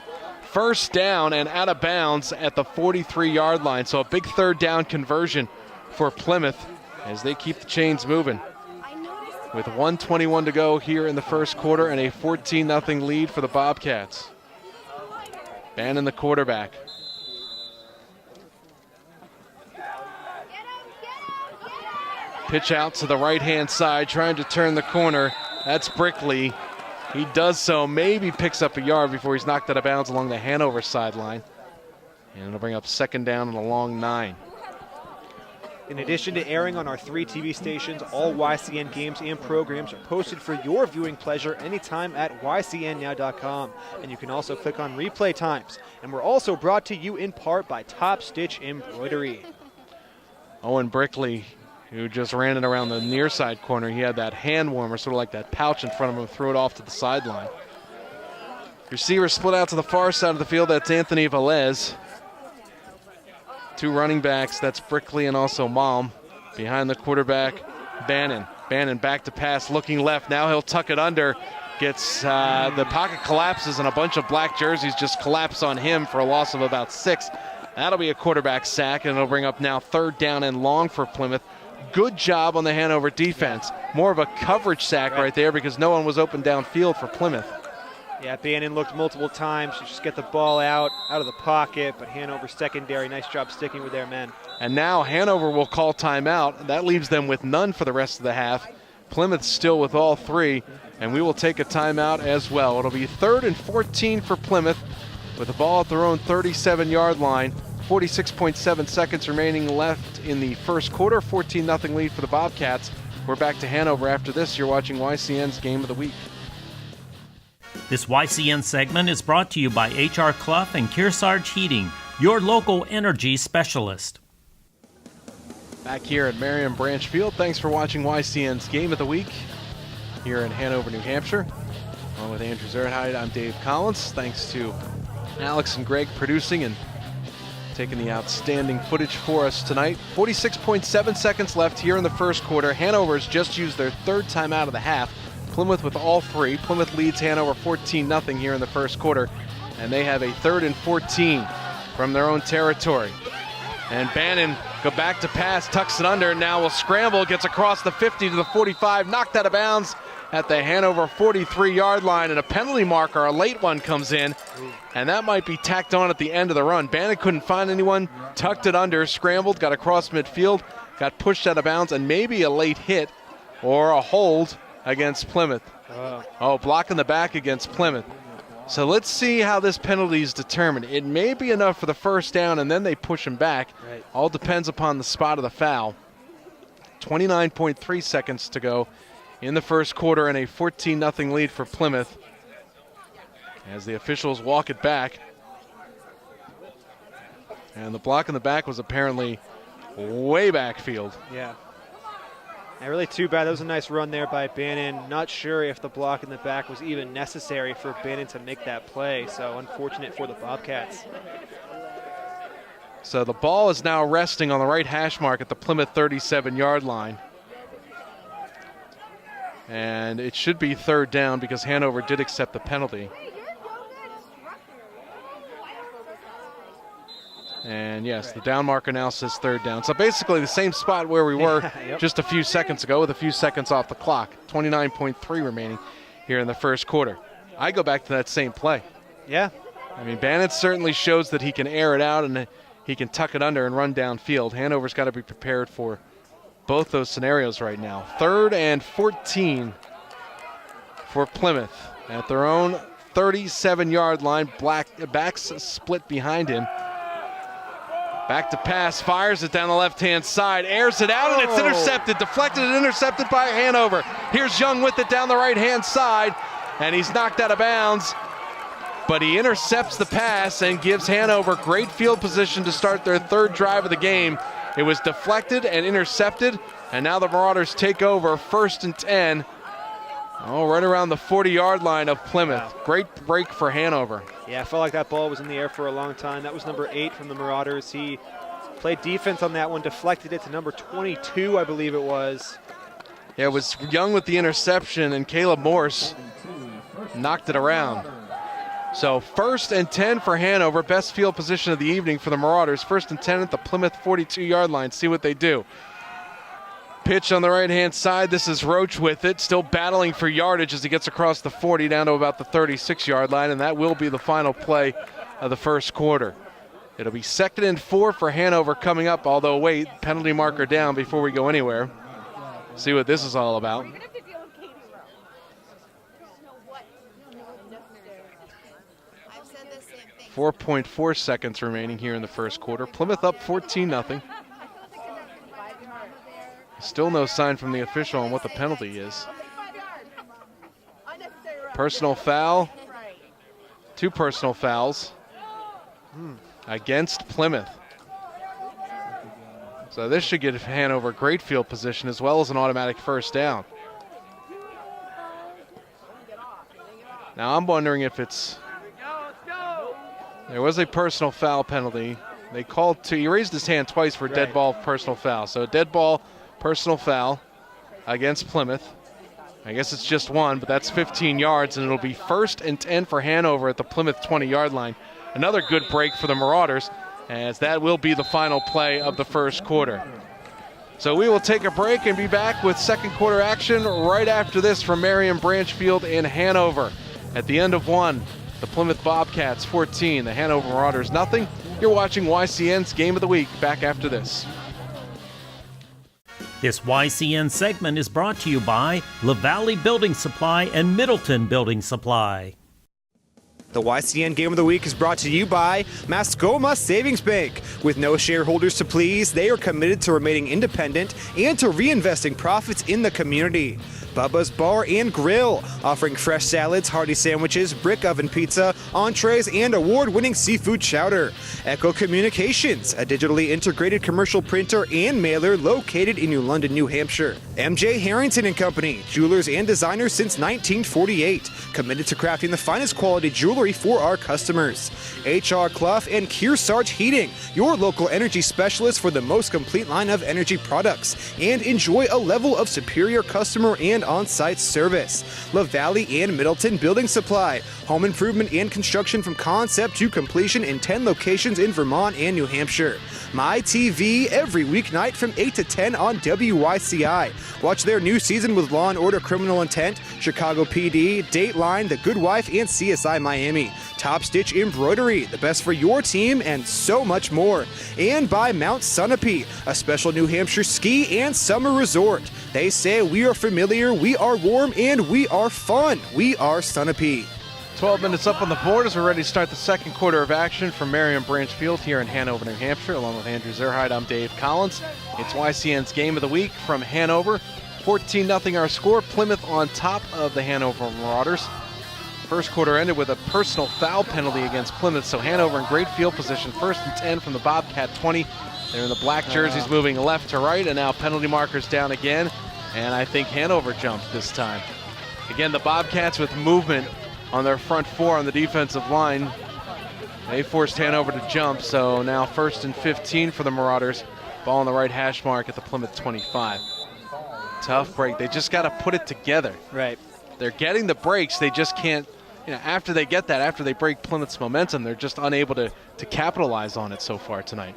Speaker 4: first down and out of bounds at the 43-yard line. So a big 3rd down conversion for Plymouth as they keep the chains moving. With 1:21 to go here in the first quarter and a 14-0 lead for the Bobcats. Bannon, the quarterback. Pitch out to the right-hand side, trying to turn the corner. That's Brickley. He does so, maybe picks up a yard before he's knocked out of bounds along the Hanover sideline. And it'll bring up 2nd down and a long 9.
Speaker 2: In addition to airing on our 3 TV stations, all YCN games and programs are posted for your viewing pleasure anytime at ycnnow.com. And you can also click on replay times. And we're also brought to you in part by Top Stitch Embroidery.
Speaker 4: Owen Brickley, who just ran it around the near side corner. He had that hand warmer, sort of like that pouch in front of him, threw it off to the sideline. Receiver split out to the far side of the field. That's Anthony Velez. 2 running backs, that's Brickley and also Malm. Behind the quarterback, Bannon. Bannon back to pass, looking left. Now he'll tuck it under. Gets the pocket collapses and a bunch of black jerseys just collapse on him for a loss of about 6. That'll be a quarterback sack, and it'll bring up now 3rd down and long for Plymouth. Good job on the Hanover defense. More of a coverage sack right there because no one was open downfield for Plymouth.
Speaker 2: Yeah, Bannon looked multiple times to just get the ball out of the pocket, but Hanover secondary, nice job sticking with their men.
Speaker 4: And now Hanover will call timeout. That leaves them with none for the rest of the half. Plymouth still with all 3, and we will take a timeout as well. It'll be 3rd and 14 for Plymouth with the ball at their own 37-yard line. 46.7 seconds remaining left in the first quarter. 14-0 lead for the Bobcats. We're back to Hanover after this. You're watching YCN's Game of the Week.
Speaker 1: This YCN segment is brought to you by H.R. Clough and Kearsarge Heating, your local energy specialist.
Speaker 4: Back here at Marion Branch Field. Thanks for watching YCN's Game of the Week here in Hanover, New Hampshire. Along with Andrew Zerhide, I'm Dave Collins. Thanks to Alex and Greg producing and taking the outstanding footage for us tonight. 46.7 seconds left here in the first quarter. Hanover's just used their 3rd timeout of the half. Plymouth with all 3. Plymouth leads Hanover 14-0 here in the first quarter, and they have a 3rd and 14 from their own territory. And Bannon go back to pass, tucks it under, now will scramble, gets across the 50 to the 45, knocked out of bounds at the Hanover 43-yard line, and a penalty marker, a late one, comes in, and that might be tacked on at the end of the run. Bannon couldn't find anyone, tucked it under, scrambled, got across midfield, got pushed out of bounds, and maybe a late hit or a hold against Plymouth. Block in the back against Plymouth. So let's see how this penalty is determined. It may be enough for the first down, and then they push him back.
Speaker 2: Right.
Speaker 4: All depends upon the spot of the foul. 29.3 seconds to go in the first quarter, and a 14-0 lead for Plymouth as the officials walk it back. And the block in the back was apparently way backfield.
Speaker 2: Yeah. And really too bad. That was a nice run there by Bannon. Not sure if the block in the back was even necessary for Bannon to make that play. So unfortunate for the Bobcats.
Speaker 4: So the ball is now resting on the right hash mark at the Plymouth 37-yard line. And it should be 3rd down because Hanover did accept the penalty. And yes, the down marker now says 3rd down. So basically the same spot where we were just a few seconds ago with a few seconds off the clock. 29.3 remaining here in the first quarter. I go back to that same play.
Speaker 2: Yeah.
Speaker 4: I mean, Bannon certainly shows that he can air it out, and he can tuck it under and run downfield. Hanover's got to be prepared for both those scenarios right now. 3rd and 14 for Plymouth at their own 37-yard line. Backs split behind him. Back to pass, fires it down the left-hand side, airs it out, and it's intercepted, deflected and intercepted by Hanover. Here's Young with it down the right-hand side, and he's knocked out of bounds, but he intercepts the pass and gives Hanover great field position to start their 3rd drive of the game. It was deflected and intercepted, and now the Marauders take over 1st and 10. Right around the 40-yard line of Plymouth.
Speaker 2: Wow.
Speaker 4: Great break for Hanover.
Speaker 2: Yeah, I felt like that ball was in the air for a long time. That was number 8 from the Marauders. He played defense on that one, deflected it to number 22, I believe it was.
Speaker 4: Yeah, it was Young with the interception, and Caleb Morse knocked it around. So 1st and 10 for Hanover. Best field position of the evening for the Marauders. 1st and 10 at the Plymouth 42-yard line. See what they do. Pitch on the right-hand side. This is Roche with it, still battling for yardage as he gets across the 40 down to about the 36-yard line, and that will be the final play of the 1st quarter. It'll be 2nd and 4 for Hanover coming up, although wait, penalty marker down before we go anywhere. See what this is all about. 4.4 seconds remaining here in the 1st quarter. Plymouth up 14-0. Still no sign from the official on what the penalty is. Personal foul. 2 personal fouls against Plymouth. So this should give Hanover great field position as well as an automatic 1st down. Now I'm wondering if it's... There was a personal foul penalty. They called 2. He raised his hand twice for a dead ball personal foul. So a dead ball personal foul against Plymouth. I guess it's just 1, but that's 15 yards, and it'll be 1st and 10 for Hanover at the Plymouth 20-yard line. Another good break for the Marauders, as that will be the final play of the 1st quarter. So we will take a break and be back with 2nd quarter action right after this from Marion Branchfield in Hanover. At the end of 1, the Plymouth Bobcats 14, the Hanover Marauders nothing. You're watching YCN's Game of the Week. Back after this.
Speaker 1: This YCN segment is brought to you by LaValle Building Supply and Middleton Building Supply.
Speaker 2: The YCN Game of the Week is brought to you by Mascoma Savings Bank. With no shareholders to please, they are committed to remaining independent and to reinvesting profits in the community. Bubba's Bar and Grill, offering fresh salads, hearty sandwiches, brick oven pizza, entrees, and award-winning seafood chowder. Echo Communications, a digitally integrated commercial printer and mailer located in New London, New Hampshire. MJ Harrington and Company, jewelers and designers since 1948, committed to crafting the finest quality jewelry for our customers. HR Clough and Kearsarge Heating, your local energy specialist for the most complete line of energy products, and enjoy a level of superior customer and on-site service. LaValle and Middleton Building Supply, home improvement and construction from concept to completion in 10 locations in Vermont and New Hampshire. My TV every weeknight from 8 to 10 on WYCI. Watch their new season with Law & Order Criminal Intent, Chicago PD, Dateline, The Good Wife, and CSI Miami. Top Stitch Embroidery, the best for your team, and so much more. And by Mount Sunapee, a special New Hampshire ski and summer resort. They say we are familiar, we are warm, and we are fun. We are Sunapee.
Speaker 4: 12 minutes up on the board as we're ready to start the 2nd quarter of action from Marion Branchfield here in Hanover, New Hampshire. Along with Andrew Zerhide, I'm Dave Collins. It's YCN's Game of the Week from Hanover. 14-0 our score. Plymouth on top of the Hanover Marauders. 1st quarter ended with a personal foul penalty against Plymouth, so Hanover in great field position. 1st and 10 from the Bobcat 20. They're in the black jerseys moving left to right, and now penalty markers down again. And I think Hanover jumped this time. Again, the Bobcats with movement on their front 4 on the defensive line. They forced Hanover to jump, so now 1st and 15 for the Marauders. Ball on the right hash mark at the Plymouth 25. Tough break. They just got to put it together.
Speaker 2: Right.
Speaker 4: They're getting the breaks. They just can't, after they get that, after they break Plymouth's momentum, they're just unable to capitalize on it so far tonight.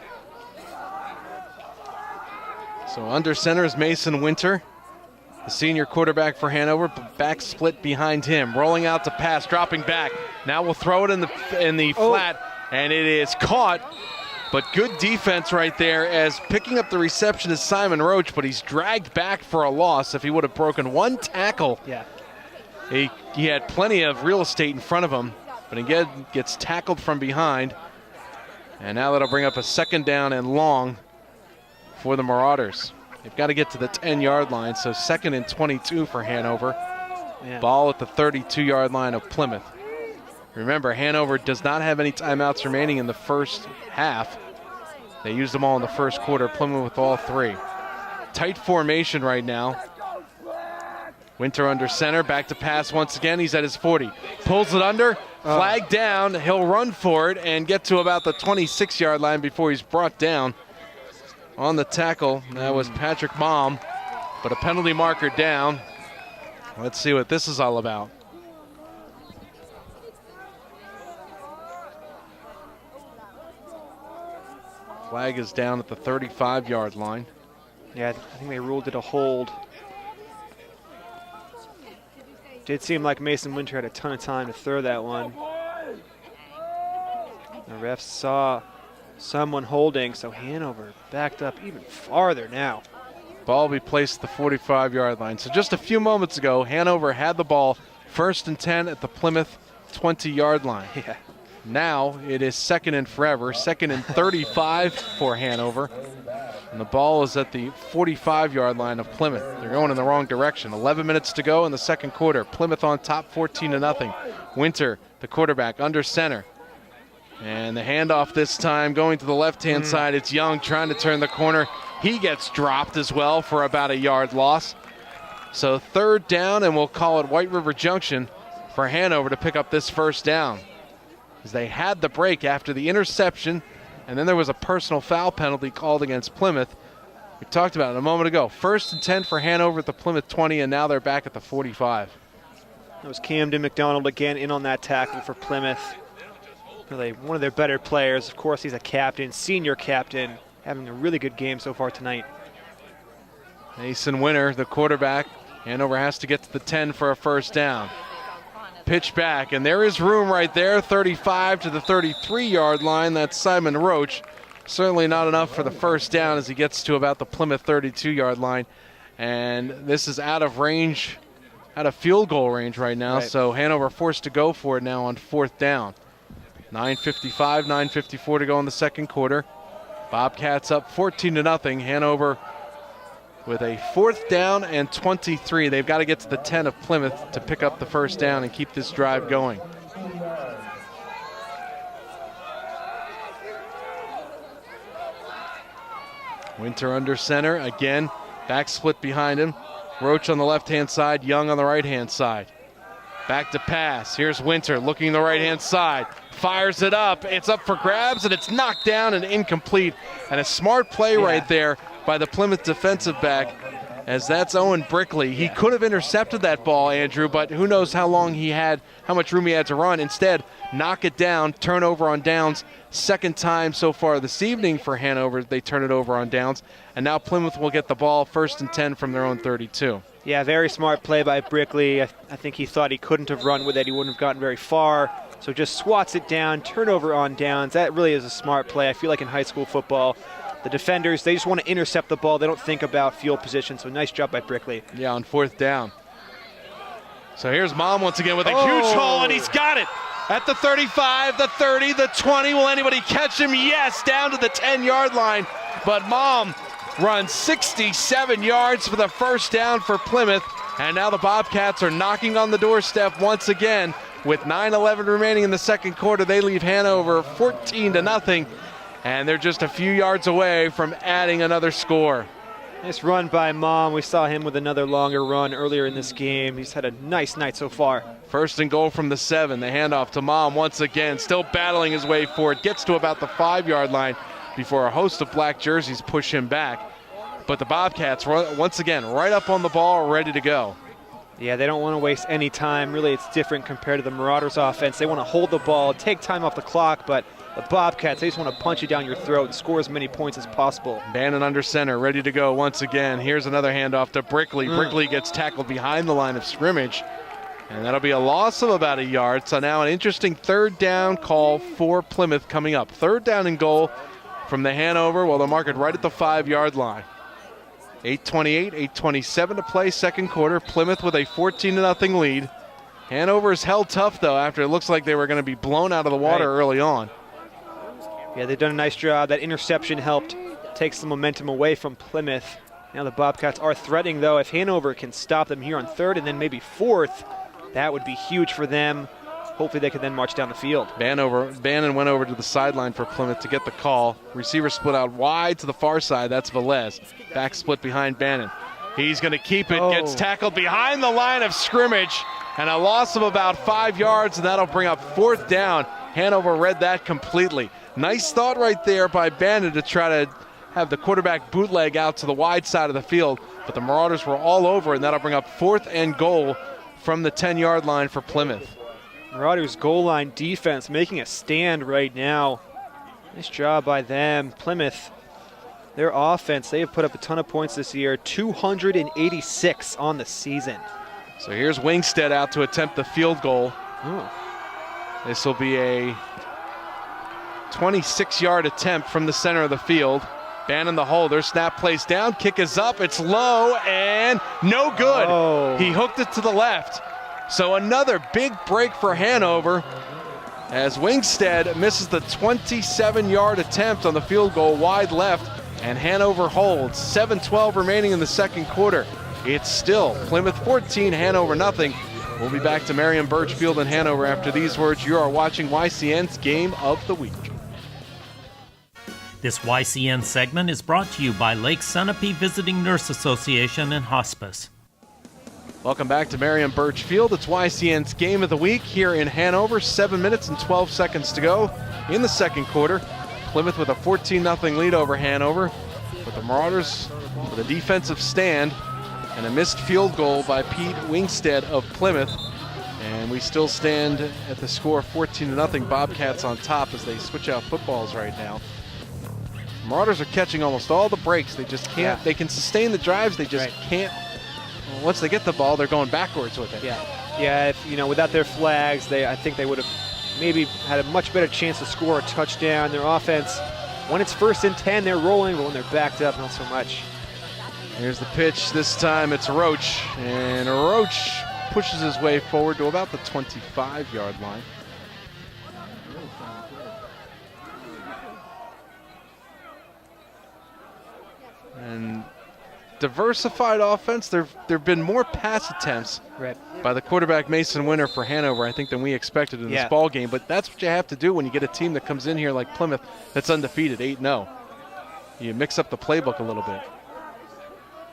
Speaker 4: So under center is Mason Winter, the senior quarterback for Hanover. Back split behind him, rolling out to pass, dropping back. Now we'll throw it in the flat, and it is caught But good defense right there, as picking up the reception is Simon Roche, but he's dragged back for a loss. If he would have broken one tackle, he had plenty of real estate in front of him, but again gets tackled from behind. And now that'll bring up a second down and long for the Marauders. They've got to get to the 10-yard line, so 2nd and 22 for Hanover. Ball at the 32-yard line of Plymouth. Remember, Hanover does not have any timeouts remaining in the first half. They used them all in the first quarter, Plymouth with all 3. Tight formation right now. Winter under center, back to pass once again. He's at his 40. Pulls it under, flag down. He'll run for it and get to about the 26-yard line before he's brought down. On the tackle, that was Patrick Baum, but a penalty marker down. Let's see what this is all about. Flag is down at the 35-yard line.
Speaker 2: Yeah, I think they ruled it a hold. Did seem like Mason Winter had a ton of time to throw that one. The refs saw someone holding, so Hanover backed up even farther now.
Speaker 4: Ball will be placed at the 45-yard line. So just a few moments ago, Hanover had the ball 1st and 10 at the Plymouth 20-yard line.
Speaker 2: Yeah.
Speaker 4: Now it is 2nd and forever, 2nd and 35 for Hanover. And the ball is at the 45-yard line of Plymouth. They're going in the wrong direction. 11 minutes to go in the second quarter. Plymouth on top 14-0. Winter, the quarterback, under center. And the handoff this time going to the left-hand side. It's Young trying to turn the corner. He gets dropped as well for about a yard loss. So 3rd down, and we'll call it White River Junction for Hanover to pick up this first down. As they had the break after the interception, and then there was a personal foul penalty called against Plymouth. We talked about it a moment ago. 1st and 10 for Hanover at the Plymouth 20, and now they're back at the 45.
Speaker 2: That was Camden McDonald again in on that tackle for Plymouth. Really one of their better players. Of course, he's a captain, senior captain, having a really good game so far tonight.
Speaker 4: Mason Winter, the quarterback. Hanover has to get to the 10 for a first down. Pitch back, and there is room right there, 35 to the 33-yard line. That's Simon Roche. Certainly not enough for the first down as he gets to about the Plymouth 32-yard line. And this is out of range, out of field goal range right now, so Hanover forced to go for it now on 4th down. 9:55, 9:54 to go in the second quarter. Bobcats up 14-0. Hanover with a 4th down and 23. They've got to get to the 10 of Plymouth to pick up the first down and keep this drive going. Winter under center. Again, back split behind him. Roche on the left-hand side, Young on the right-hand side. Back to pass. Here's Winter looking the right-hand side. Fires it up. It's up for grabs, and it's knocked down and incomplete. And a smart play right there by the Plymouth defensive back, as that's Owen Brickley. He could have intercepted that ball, Andrew, but who knows how long he had, how much room he had to run. Instead, knock it down, turnover on downs. Second time so far this evening for Hanover, they turn it over on downs. And now Plymouth will get the ball 1st and 10 from their own 32.
Speaker 2: Yeah, very smart play by Brickley. I think he thought he couldn't have run with it. He wouldn't have gotten very far. So just swats it down, turnover on downs. That really is a smart play. I feel like in high school football, the defenders, they just want to intercept the ball. They don't think about field position, so nice job by Brickley.
Speaker 4: Yeah, on 4th down. So here's Mom once again with a huge hole, and he's got it. At the 35, the 30, the 20. Will anybody catch him? Yes, down to the 10-yard line. But Mom runs 67 yards for the first down for Plymouth. And now the Bobcats are knocking on the doorstep once again. With 9:11 remaining in the second quarter, they leave Hanover 14-0. And they're just a few yards away from adding another score.
Speaker 2: Nice run by Mom. We saw him with another longer run earlier in this game. He's had a nice night so far.
Speaker 4: 1st and goal from the 7. The handoff to Mom once again, still battling his way forward. Gets to about the 5-yard line before a host of black jerseys push him back. But the Bobcats, once again, right up on the ball, ready to go.
Speaker 2: Yeah, they don't want to waste any time. Really, it's different compared to the Marauders offense. They want to hold the ball, take time off the clock, but the Bobcats, they just want to punch you down your throat and score as many points as possible.
Speaker 4: Bannon under center, ready to go once again. Here's another handoff to Brickley. Brickley gets tackled behind the line of scrimmage, and that'll be a loss of about a yard. So now an interesting 3rd down call for Plymouth coming up. 3rd down and goal from the Hanover. Well, they'll mark it right at the 5-yard line. 8:28, 8:27 to play, second quarter. Plymouth with a 14-0 lead. Hanover is held tough, though, after it looks like they were going to be blown out of the water early on.
Speaker 2: Yeah, they've done a nice job. That interception helped take some momentum away from Plymouth. Now the Bobcats are threatening, though. If Hanover can stop them here on third and then maybe fourth, that would be huge for them. Hopefully they can then march down the field.
Speaker 4: Bannon went over to the sideline for Plymouth to get the call. Receiver split out wide to the far side. That's Velez. Back split behind Bannon. He's going to keep it. Gets tackled behind the line of scrimmage. And a loss of about 5 yards, and that'll bring up fourth down. Hanover read that completely. Nice thought right there by Bannon to try to have the quarterback bootleg out to the wide side of the field. But the Marauders were all over, and that'll bring up 4th and goal from the 10-yard line for Plymouth.
Speaker 2: Marauders goal line defense making a stand right now. Nice job by them. Plymouth, their offense, they have put up a ton of points this year. 286 on the season.
Speaker 4: So here's Wingstead out to attempt the field goal.
Speaker 2: Ooh.
Speaker 4: This will be a 26-yard attempt from the center of the field. Bannon the holder, snap plays down, kick is up, it's low, and no good.
Speaker 2: Oh.
Speaker 4: He hooked it to the left. So another big break for Hanover as Wingstead misses the 27-yard attempt on the field goal wide left, and Hanover holds. 7:12 remaining in the second quarter. It's still Plymouth 14, Hanover nothing. We'll be back to Marion Birchfield and Hanover after these words. You are watching YCN's Game of the Week.
Speaker 1: This YCN segment is brought to you by Lake Sunapee Visiting Nurse Association and Hospice.
Speaker 4: Welcome back to Marion Birchfield. It's YCN's Game of the Week here in Hanover. 7 minutes and 12 seconds to go in the second quarter. Plymouth with a 14-0 lead over Hanover. But the Marauders with a defensive stand and a missed field goal by Pete Wingstead of Plymouth. And we still stand at the score 14-0. Bobcats on top as they switch out footballs right now. Marauders are catching almost all the breaks. They just can't. Yeah. They can sustain the drives. They just can't. Once they get the ball, they're going backwards with it.
Speaker 2: Yeah. If without their flags, I think they would have maybe had a much better chance to score a touchdown. Their offense, when it's 1st and 10, they're rolling, but when they're backed up, not so much.
Speaker 4: Here's the pitch. This time it's Roche, and Roche pushes his way forward to about the 25-yard line. And diversified offense. There've been more pass attempts by the quarterback Mason Winter for Hanover, I think, than we expected in this ball game. But that's what you have to do when you get a team that comes in here like Plymouth that's undefeated, 8-0. You mix up the playbook a little bit.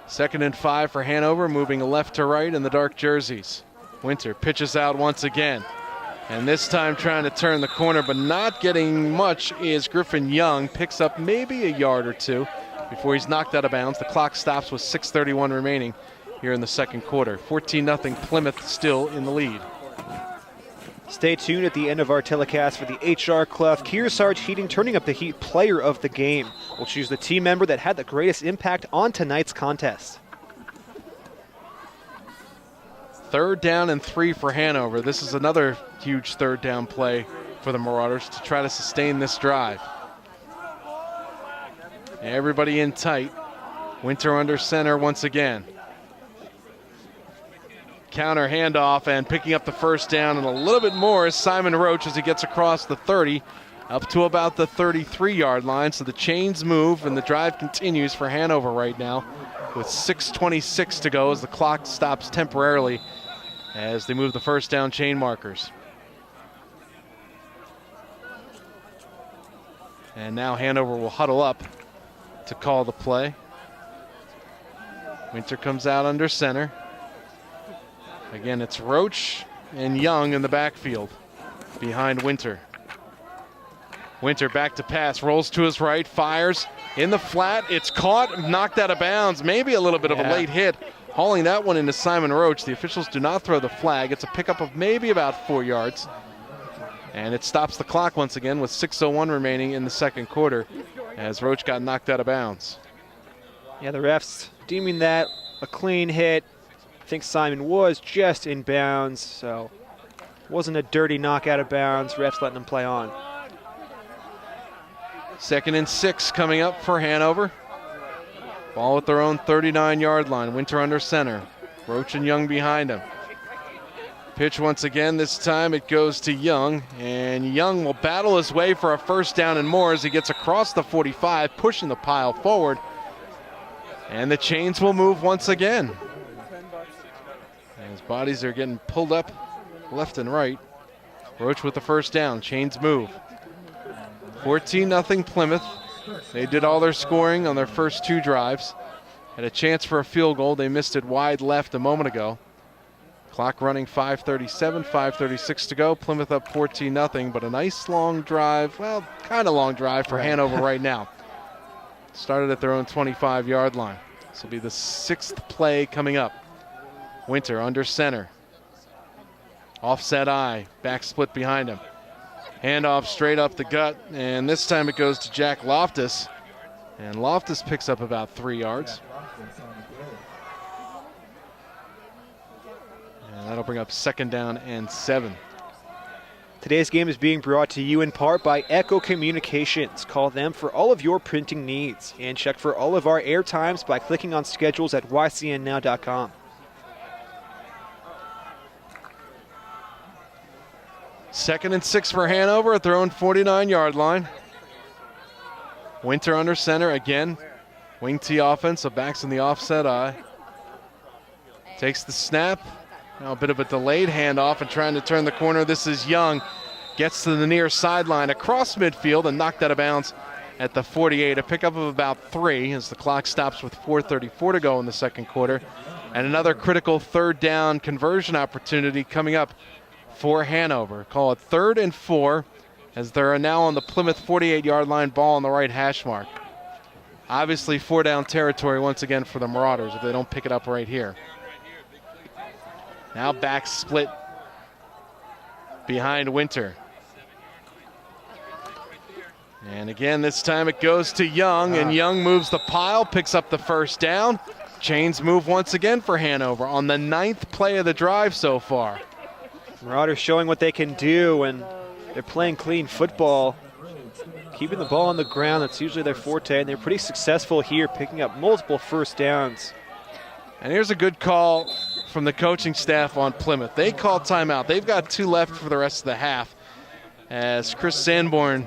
Speaker 4: 2nd and 5 for Hanover, moving left to right in the dark jerseys. Winter pitches out once again. And this time trying to turn the corner, but not getting much is Griffin Young. Picks up maybe a yard or two before he's knocked out of bounds. The clock stops with 6:31 remaining here in the second quarter. 14-0 Plymouth still in the lead.
Speaker 2: Stay tuned at the end of our telecast for the HR Clough Kearsarge Heating Turning Up the Heat Player of the Game. We'll choose the team member that had the greatest impact on tonight's contest.
Speaker 4: 3rd down and 3 for Hanover. This is another huge 3rd down play for the Marauders to try to sustain this drive. Everybody in tight. Winter under center once again. Counter handoff and picking up the 1st down and a little bit more is Simon Roche as he gets across the 30 up to about the 33-yard line. So the chains move and the drive continues for Hanover right now with 6:26 to go as the clock stops temporarily as they move the 1st down chain markers. And now Hanover will huddle up to call the play. Winter comes out under center. Again, it's Roche and Young in the backfield behind Winter. Winter back to pass, rolls to his right, fires in the flat. It's caught, knocked out of bounds. Maybe a little bit of a late hit, hauling that one into Simon Roche. The officials do not throw the flag. It's a pickup of maybe about 4 yards. And it stops the clock once again with 6:01 remaining in the second quarter as Roche got knocked out of bounds.
Speaker 2: Yeah, the refs deeming that a clean hit. I think Simon was just in bounds, so it wasn't a dirty knock out of bounds. Refs letting him play on.
Speaker 4: 2nd and 6 coming up for Hanover. Ball at their own 39-yard line. Winter under center. Roche and Young behind him. Pitch once again. This time it goes to Young, and Young will battle his way for a first down and more as he gets across the 45, pushing the pile forward. And the chains will move once again. As bodies are getting pulled up left and right. Roche with the first down. Chains move. 14-0 Plymouth. They did all their scoring on their first 2 drives. Had a chance for a field goal. They missed it wide left a moment ago. Clock running 5:37, 5:36 to go. Plymouth up 14-0, but a nice long drive. Well, kind of long drive for Hanover right now. Started at their own 25-yard line. This will be the 6th play coming up. Winter under center. Offset eye. Back split behind him. Handoff straight up the gut, and this time it goes to Jack Loftus. And Loftus picks up about 3 yards. And that'll bring up 2nd down and 7.
Speaker 2: Today's game is being brought to you in part by Echo Communications. Call them for all of your printing needs. And check for all of our air times by clicking on schedules at ycnnow.com.
Speaker 4: 2nd and 6 for Hanover at their own 49-yard line. Winter under center again. Wing T offense, so backs in the offset eye. Takes the snap. Now a bit of a delayed handoff and trying to turn the corner. This is Young. Gets to the near sideline across midfield and knocked out of bounds at the 48. A pickup of about 3 as the clock stops with 4:34 to go in the second quarter. And another critical 3rd down conversion opportunity coming up for Hanover. Call it 3rd and 4 as they're now on the Plymouth 48-yard line, ball on the right hash mark. Obviously 4-down territory once again for the Marauders if they don't pick it up right here. Now back split behind Winter. And again, this time it goes to Young, and Young moves the pile, picks up the first down. Chains move once again for Hanover on the 9th play of the drive so far.
Speaker 2: Marauders showing what they can do, and they're playing clean football. Keeping the ball on the ground, that's usually their forte, and they're pretty successful here, picking up multiple first downs.
Speaker 4: And here's a good call from the coaching staff on Plymouth. They call timeout. They've got 2 left for the rest of the half, as Chris Sanborn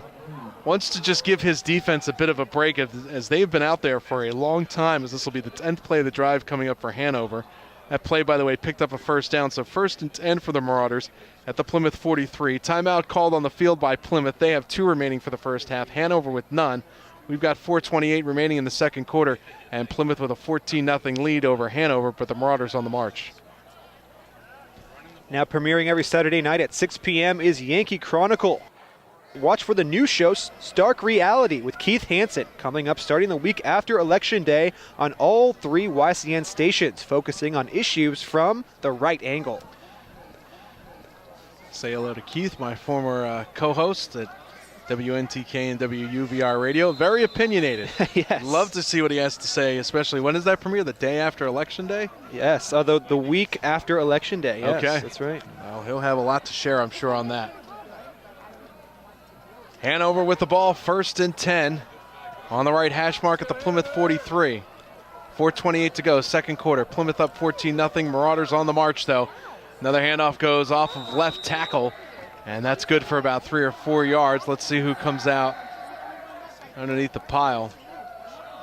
Speaker 4: wants to just give his defense a bit of a break as they've been out there for a long time, as this will be the 10th play of the drive coming up for Hanover. That play, by the way, picked up a first down, so 1st and 10 for the Marauders at the Plymouth 43. Timeout called on the field by Plymouth. They have 2 remaining for the first half, Hanover with none. We've got 4:28 remaining in the second quarter, and Plymouth with a 14-0 lead over Hanover, but the Marauders on the march.
Speaker 2: Now premiering every Saturday night at 6 p.m. is Yankee Chronicle. Watch for the new show, Stark Reality, with Keith Hansen, coming up starting the week after Election Day on all 3 YCN stations, focusing on issues from the right angle.
Speaker 4: Say hello to Keith, my former co-host at WNTK and WUVR Radio. Very opinionated.
Speaker 2: Yes.
Speaker 4: Love to see what he has to say, especially when does that premiere? The day after Election Day?
Speaker 2: Yes, the week after Election Day. Yes,
Speaker 4: okay.
Speaker 2: That's right.
Speaker 4: Well, he'll have a lot to share, I'm sure, on that. Hanover with the ball, 1st and 10 on the right hash mark at the Plymouth 43. 4:28 to go, second quarter. Plymouth up 14-0. Marauders on the march, though. Another handoff goes off of left tackle, and that's good for about 3 or 4 yards. Let's see who comes out underneath the pile.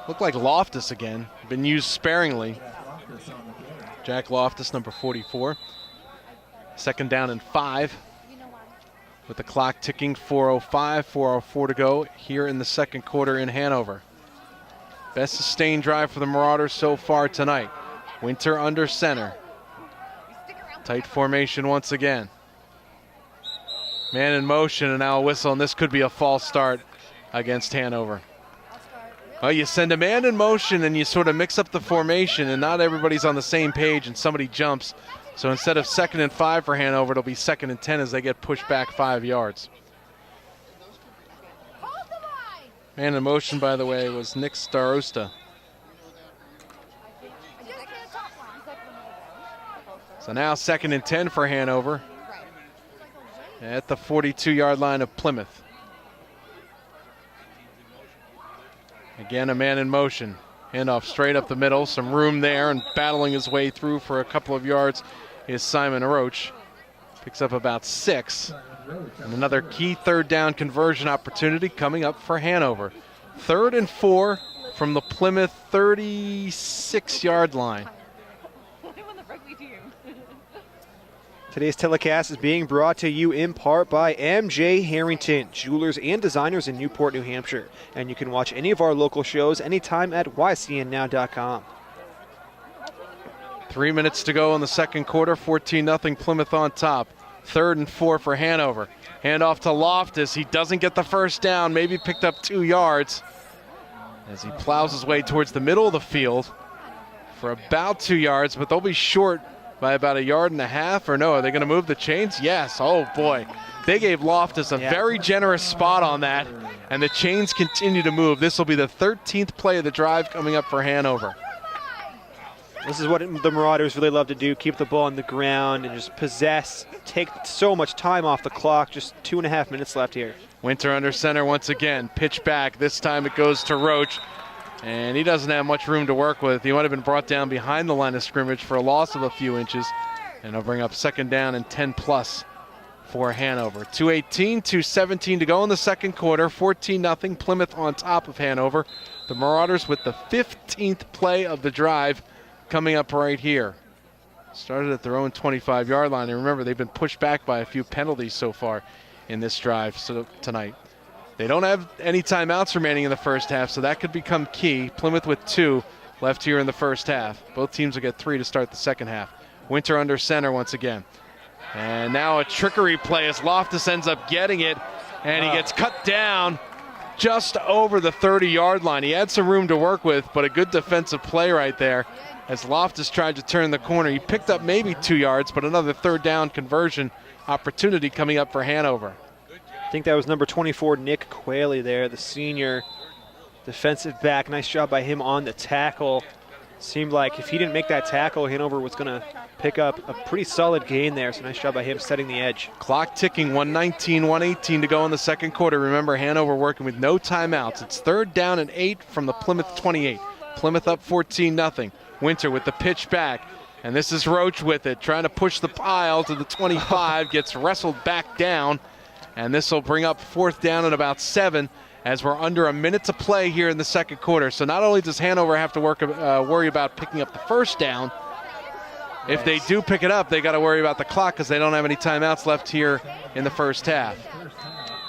Speaker 4: Looked like Loftus again. Been used sparingly. Jack Loftus, number 44. 2nd down and 5. With the clock ticking, 4:05, 4:04 to go here in the second quarter in Hanover. Best sustained drive for the Marauders so far tonight. Winter under center. Tight formation once again. Man in motion and now a whistle, and this could be a false start against Hanover. Well, you send a man in motion and you sort of mix up the formation, and not everybody's on the same page and somebody jumps. So instead of 2nd and 5 for Hanover, it'll be 2nd and 10 as they get pushed back 5 yards. Man in motion, by the way, was Nick Starosta. So now 2nd and 10 for Hanover at the 42-yard line of Plymouth. Again, a man in motion. Handoff straight up the middle. Some room there, and battling his way through for a couple of yards is Simon Roche. Picks up about 6. And another key third down conversion opportunity coming up for Hanover. 3rd and 4 from the Plymouth 36-yard line.
Speaker 2: Today's telecast is being brought to you in part by MJ Harrington, jewelers and designers in Newport, New Hampshire. And you can watch any of our local shows anytime at ycnnow.com.
Speaker 4: 3 minutes to go in the second quarter, 14-0 Plymouth on top. 3rd and 4 for Hanover. Handoff to Loftus. He doesn't get the first down, maybe picked up 2 yards as he plows his way towards the middle of the field for about 2 yards, but they'll be short by about 1.5 yards, or no, are they going to move the chains? Yes. Oh, boy. They gave Loftus a very generous spot on that, and the chains continue to move. This will be the 13th play of the drive coming up for Hanover.
Speaker 2: This is what the Marauders really love to do, keep the ball on the ground and just possess, take so much time off the clock, just 2.5 minutes left here.
Speaker 4: Winter under center once again, pitch back. This time it goes to Roch, and he doesn't have much room to work with. He might have been brought down behind the line of scrimmage for a loss of a few inches, and he'll bring up 2nd down and 10+ for Hanover. 2:18, 2:17 to go in the second quarter, 14-0 Plymouth on top of Hanover. The Marauders with the 15th play of the drive coming up right here. Started at their own 25-yard line, and remember, they've been pushed back by a few penalties so far in this drive tonight. They don't have any timeouts remaining in the first half, so that could become key. Plymouth with 2 left here in the first half. Both teams will get 3 to start the second half. Winter under center once again. And now a trickery play as Loftus ends up getting it, and he gets cut down just over the 30-yard line. He had some room to work with, but a good defensive play right there as Loftus tried to turn the corner. He picked up maybe 2 yards, but another 3rd down conversion opportunity coming up for Hanover.
Speaker 2: I think that was number 24, Nick Quayle there, the senior defensive back. Nice job by him on the tackle. Seemed like if he didn't make that tackle, Hanover was going to pick up a pretty solid gain there. So nice job by him setting the edge.
Speaker 4: Clock ticking, 1:19, 1:18 to go in the second quarter. Remember, Hanover working with no timeouts. It's 3rd down and 8 from the Plymouth 28. Plymouth up 14-0. Winter with the pitch back. And this is Roche with it, trying to push the pile to the 25, gets wrestled back down. And this will bring up 4th down and about 7 as we're under a minute to play here in the second quarter. So not only does Hanover have to worry about picking up the first down, if they do pick it up, they got to worry about the clock because they don't have any timeouts left here in the first half.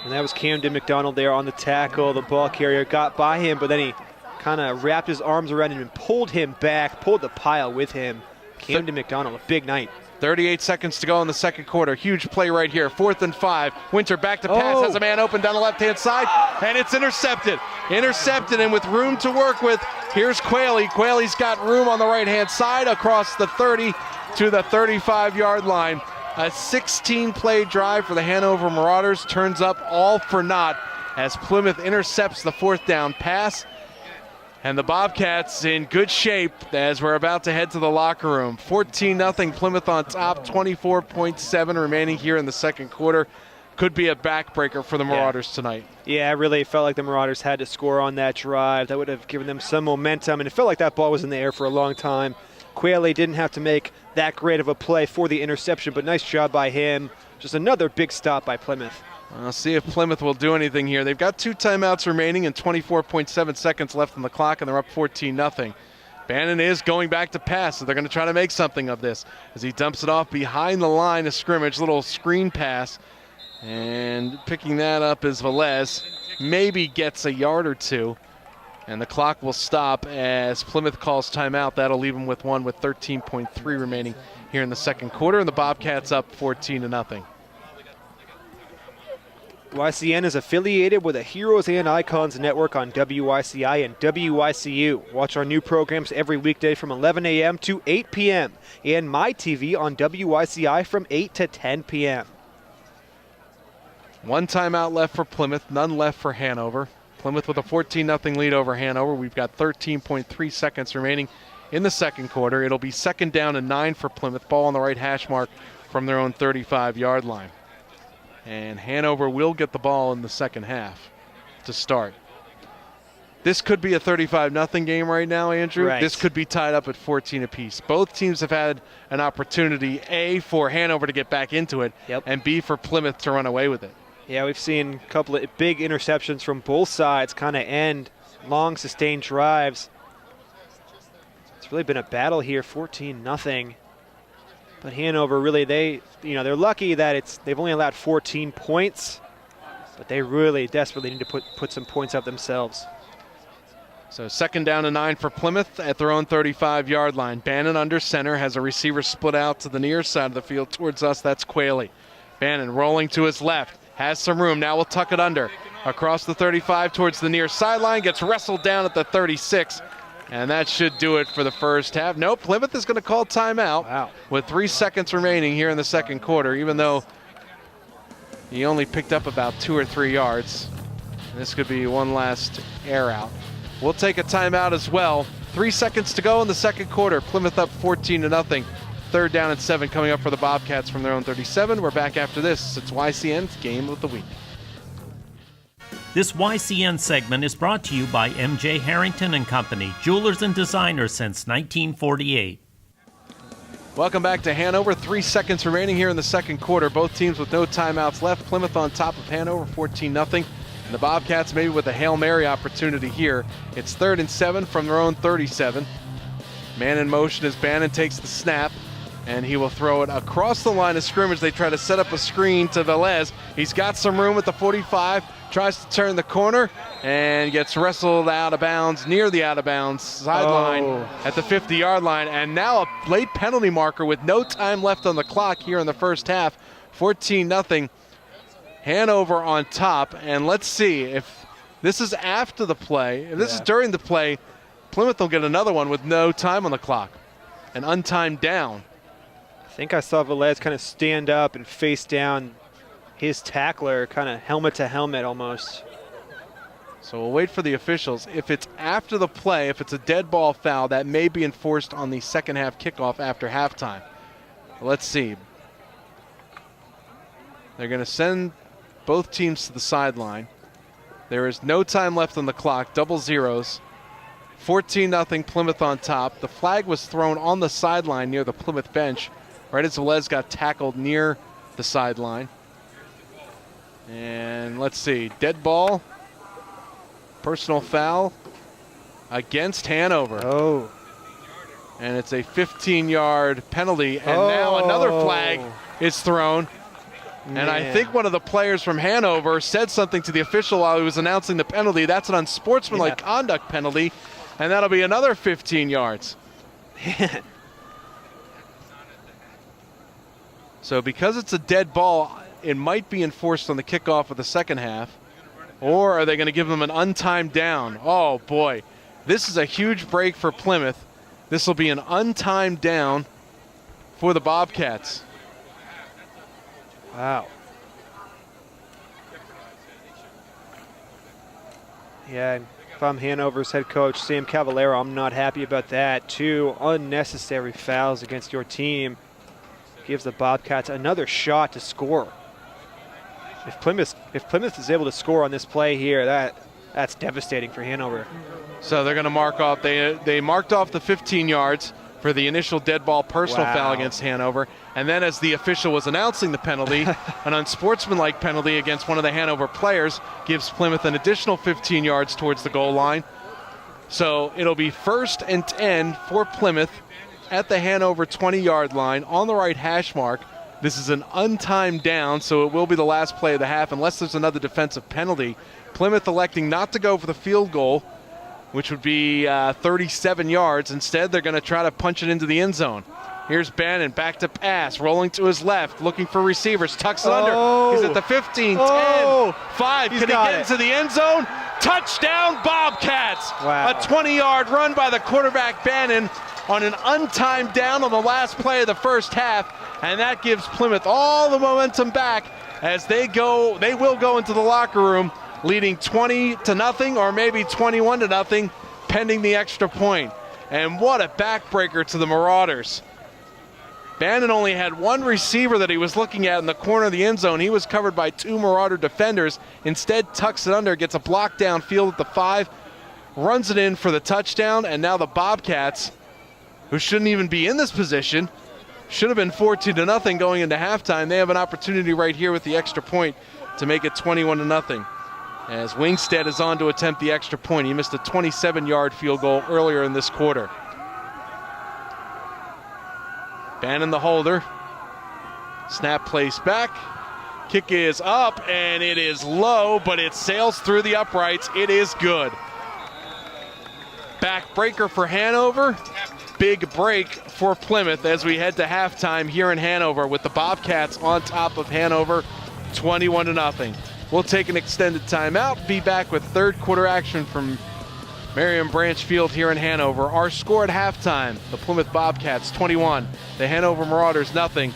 Speaker 2: And that was Camden McDonald there on the tackle. The ball carrier got by him, but then he kind of wrapped his arms around him and pulled him back, pulled the pile with him. Camden McDonald, a big night.
Speaker 4: 38 seconds to go in the second quarter. Huge play right here. 4th and 5. Winter back to pass. Has a man open down the left-hand side, and it's intercepted. Intercepted, and with room to work with, here's Quayle. Quayle's got room on the right-hand side across the 30 to the 35-yard line. A 16-play drive for the Hanover Marauders turns up all for naught as Plymouth intercepts the 4th down pass. And the Bobcats in good shape as we're about to head to the locker room. 14-0 Plymouth on top, 24.7 remaining here in the second quarter. Could be a backbreaker for the Marauders tonight.
Speaker 2: Yeah, it really felt like the Marauders had to score on that drive. That would have given them some momentum, and it felt like that ball was in the air for a long time. Quayle didn't have to make that great of a play for the interception, but nice job by him. Just another big stop by Plymouth.
Speaker 4: I'll see if Plymouth will do anything here. They've got 2 timeouts remaining and 24.7 seconds left on the clock, and they're up 14-0. Bannon is going back to pass, so they're going to try to make something of this as he dumps it off behind the line of scrimmage. Little screen pass, and picking that up is Velez. Maybe gets a yard or 2, and the clock will stop as Plymouth calls timeout. That'll leave them with 1 with 13.3 remaining here in the second quarter, and the Bobcats up 14-0.
Speaker 2: YCN is affiliated with the Heroes and Icons Network on WYCI and WYCU. Watch our new programs every weekday from 11 a.m. to 8 p.m. and MyTV on WYCI from 8 to 10 p.m.
Speaker 4: 1 timeout left for Plymouth, none left for Hanover. Plymouth with a 14-0 lead over Hanover. We've got 13.3 seconds remaining in the second quarter. It'll be 2nd down and 9 for Plymouth. Ball on the right hash mark from their own 35-yard line. And Hanover will get the ball in the second half to start. This could be a 35-0 game right now, Andrew.
Speaker 2: Right.
Speaker 4: This could be tied up at 14 apiece. Both teams have had an opportunity, A, for Hanover to get back into it, and B, for Plymouth to run away with it.
Speaker 2: Yeah, we've seen a couple of big interceptions from both sides kind of end long, sustained drives. It's really been a battle here, 14-0. But Hanover really, they're lucky that they've only allowed 14 points, but they really desperately need to put some points up themselves.
Speaker 4: So 2nd down and 9 for Plymouth at their own 35-yard line. Bannon under center, has a receiver split out to the near side of the field towards us. That's Qualey. Bannon rolling to his left, has some room. Now we'll tuck it under. Across the 35 towards the near sideline, gets wrestled down at the 36. And that should do it for the first half. No, Plymouth is going to call timeout with 3 seconds remaining here in the second quarter, even though he only picked up about 2 or 3 yards. This could be one last air out. We'll take a timeout as well. 3 seconds to go in the second quarter. Plymouth up 14-0. 3rd down and 7 coming up for the Bobcats from their own 37. We're back after this. It's YCN's Game of the Week.
Speaker 1: This YCN segment is brought to you by MJ Harrington and Company, jewelers and designers since 1948.
Speaker 4: Welcome back to Hanover. 3 seconds remaining here in the second quarter. Both teams with no timeouts left. Plymouth on top of Hanover, 14-0. And the Bobcats maybe with a Hail Mary opportunity here. It's 3rd and 7 from their own 37. Man in motion as Bannon takes the snap, and he will throw it across the line of scrimmage. They try to set up a screen to Velez. He's got some room at the 45, tries to turn the corner, and gets wrestled out of bounds, near the out of bounds sideline at the 50-yard line. And now a late penalty marker with no time left on the clock here in the first half. 14-0. Hanover on top, and let's see if this is after the play. If this is during the play, Plymouth will get another one with no time on the clock. An untimed down.
Speaker 2: I think I saw Velez kind of stand up and face down his tackler, kind of helmet to helmet almost.
Speaker 4: So we'll wait for the officials. If it's after the play, if it's a dead ball foul, that may be enforced on the second half kickoff after halftime. Let's see. They're going to send both teams to the sideline. There is no time left on the clock, double zeros. 14-0 Plymouth on top. The flag was thrown on the sideline near the Plymouth bench, right as Velez got tackled near the sideline. And let's see, dead ball, personal foul against Hanover.
Speaker 2: Oh.
Speaker 4: And it's a 15-yard penalty, and now another flag is thrown. And I think one of the players from Hanover said something to the official while he was announcing the penalty. That's an unsportsmanlike conduct penalty, and that'll be another 15 yards. So because it's a dead ball, it might be enforced on the kickoff of the second half. Or are they going to give them an untimed down? Oh, boy. This is a huge break for Plymouth. This will be an untimed down for the Bobcats.
Speaker 2: Wow. Yeah, if I'm Hanover's head coach, Sam Cavallero, I'm not happy about that. 2 unnecessary fouls against your team gives the Bobcats another shot to score. If Plymouth is able to score on this play here, that's devastating for Hanover.
Speaker 4: So they're going to mark off. They marked off the 15 yards for the initial dead ball personal foul against Hanover. And then as the official was announcing the penalty, an unsportsmanlike penalty against one of the Hanover players gives Plymouth an additional 15 yards towards the goal line. So it'll be 1st and 10 for Plymouth at the Hanover 20-yard line on the right hash mark. This is an untimed down, so it will be the last play of the half unless there's another defensive penalty. Plymouth electing not to go for the field goal, which would be 37 yards. Instead, they're going to try to punch it into the end zone. Here's Bannon, back to pass, rolling to his left, looking for receivers, tucks it under. He's at the 15, 10, 5. Can he get into the end zone? Touchdown, Bobcats!
Speaker 2: Wow.
Speaker 4: A 20-yard run by the quarterback, Bannon, on an untimed down on the last play of the first half, and that gives Plymouth all the momentum back as they will go into the locker room leading 20-0 or maybe 21-0 pending the extra point. And what a backbreaker to the Marauders. Bannon only had one receiver that he was looking at in the corner of the end zone. He was covered by 2 Marauder defenders. Instead, tucks it under, gets a block downfield at the 5, runs it in for the touchdown, and now the Bobcats, who shouldn't even be in this position, should have been 14-0 going into halftime. They have an opportunity right here with the extra point to make it 21-0. As Wingstead is on to attempt the extra point. He missed a 27-yard field goal earlier in this quarter. Bannon the holder. Snap placed back. Kick is up, and it is low, but it sails through the uprights. It is good. Backbreaker for Hanover. Big break for Plymouth as we head to halftime here in Hanover with the Bobcats on top of Hanover, 21-0. We'll take an extended timeout. Be back with third quarter action from Marion Branch Field here in Hanover. Our score at halftime, the Plymouth Bobcats 21, the Hanover Marauders 0.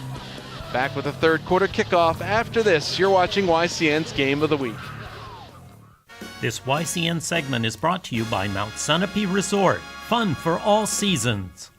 Speaker 4: Back with the third quarter kickoff. After this, you're watching YCN's Game of the Week.
Speaker 1: This YCN segment is brought to you by Mount Sunapee Resort. Fun for all seasons.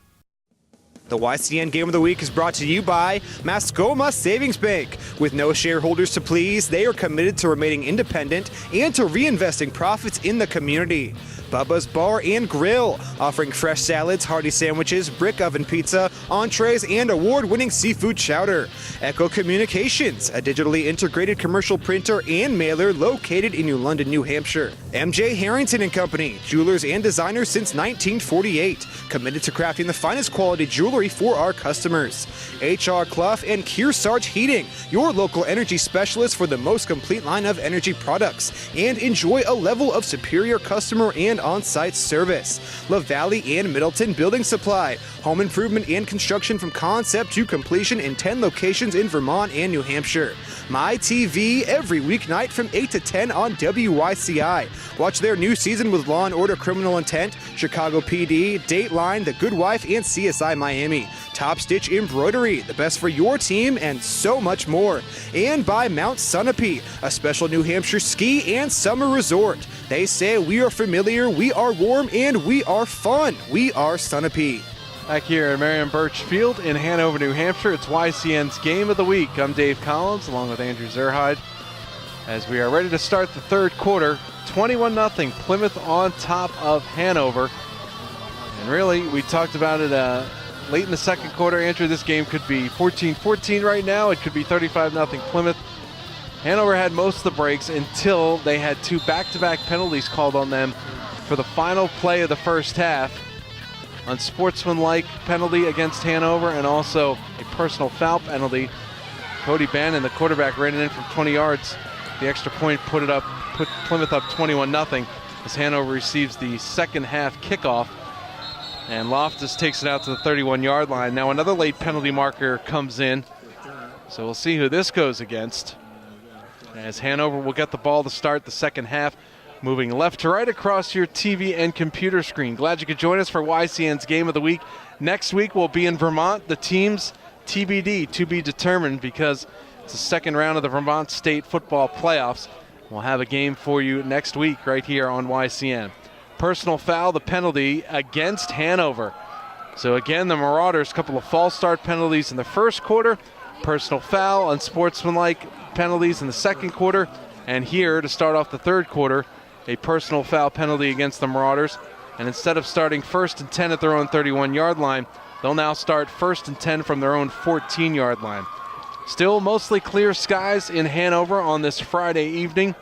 Speaker 2: The YCN Game of the Week is brought to you by Mascoma Savings Bank. With no shareholders to please, they are committed to remaining independent and to reinvesting profits in the community. Bubba's Bar and Grill, offering fresh salads, hearty sandwiches, brick oven pizza, entrees, and award-winning seafood chowder. Echo Communications, a digitally integrated commercial printer and mailer located in New London, New Hampshire. MJ Harrington and Company, jewelers and designers since 1948, committed to crafting the finest quality jewelry for our customers. HR Clough and Kearsarge Heating, your local energy specialist for the most complete line of energy products, and enjoy a level of superior customer and on-site service. LaValle and Middleton Building Supply, home improvement and construction from concept to completion in 10 locations in Vermont and New Hampshire. My TV every weeknight from 8 to 10 on WYCI. Watch their new season with Law & Order Criminal Intent, Chicago PD, Dateline, The Good Wife, and CSI Miami. Top Stitch Embroidery, the best for your team, and so much more. And by Mount Sunapee, a special New Hampshire ski and summer resort. They say we are familiar, we are warm, and we are fun. We are Sunapee.
Speaker 4: Back here at Marion Birch Field in Hanover, New Hampshire, it's YCN's Game of the Week. I'm Dave Collins along with Andrew Zerhide as we are ready to start the third quarter. 21-0, Plymouth on top of Hanover. And really, we talked about it late in the second quarter. Andrew, this game could be 14-14 right now. It could be 35-0 Plymouth. Hanover had most of the breaks until they had two back-to-back penalties called on them for the final play of the first half. Unsportsmanlike penalty against Hanover and also a personal foul penalty. Cody Bannon, the quarterback, ran it in from 20 yards. The extra point put Plymouth up 21-0 as Hanover receives the second half kickoff. And Loftus takes it out to the 31-yard line. Now another late penalty marker comes in. So we'll see who this goes against. As Hanover will get the ball to start the second half, moving left to right across your TV and computer screen. Glad you could join us for YCN's Game of the Week. Next week we'll be in Vermont. The teams TBD, to be determined, because it's the second round of the Vermont State Football Playoffs. We'll have a game for you next week right here on YCN. Personal foul, the penalty against Hanover. So again, the Marauders, a couple of false start penalties in the first quarter. Personal foul, unsportsmanlike penalties in the second quarter. And here, to start off the third quarter, a personal foul penalty against the Marauders. And instead of starting 1st and 10 at their own 31-yard line, they'll now start 1st and 10 from their own 14-yard line. Still mostly clear skies in Hanover on this Friday evening.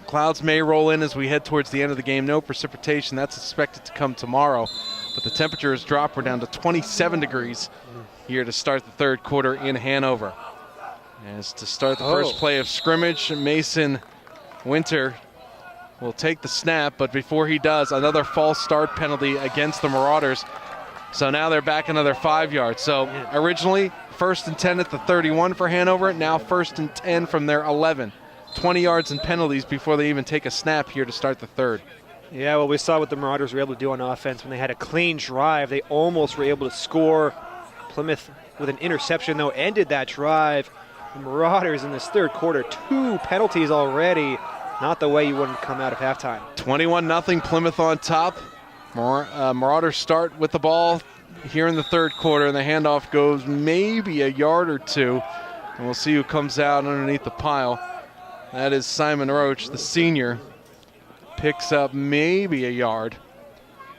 Speaker 4: Clouds may roll in as we head towards the end of the game. No precipitation. That's expected to come tomorrow. But the temperature has dropped. We're down to 27 degrees here to start the third quarter in Hanover. As to start the first play of scrimmage, Mason Winter will take the snap, but before he does, another false start penalty against the Marauders. So now they're back another 5 yards. So originally 1st and 10 at the 31 for Hanover, now 1st and 10 from their 11. 20 yards in penalties before they even take a snap here to start the third.
Speaker 5: Yeah, well, we saw what the Marauders were able to do on offense when they had a clean drive. They almost were able to score. Plymouth, with an interception, though, ended that drive. The Marauders in this third quarter, 2 penalties already. Not the way you wouldn't come out of halftime.
Speaker 4: 21-0, Plymouth on top. Marauders start with the ball here in the third quarter, and the handoff goes maybe a yard or two. And we'll see who comes out underneath the pile. That is Simon Roche, the senior. picks up maybe a yard.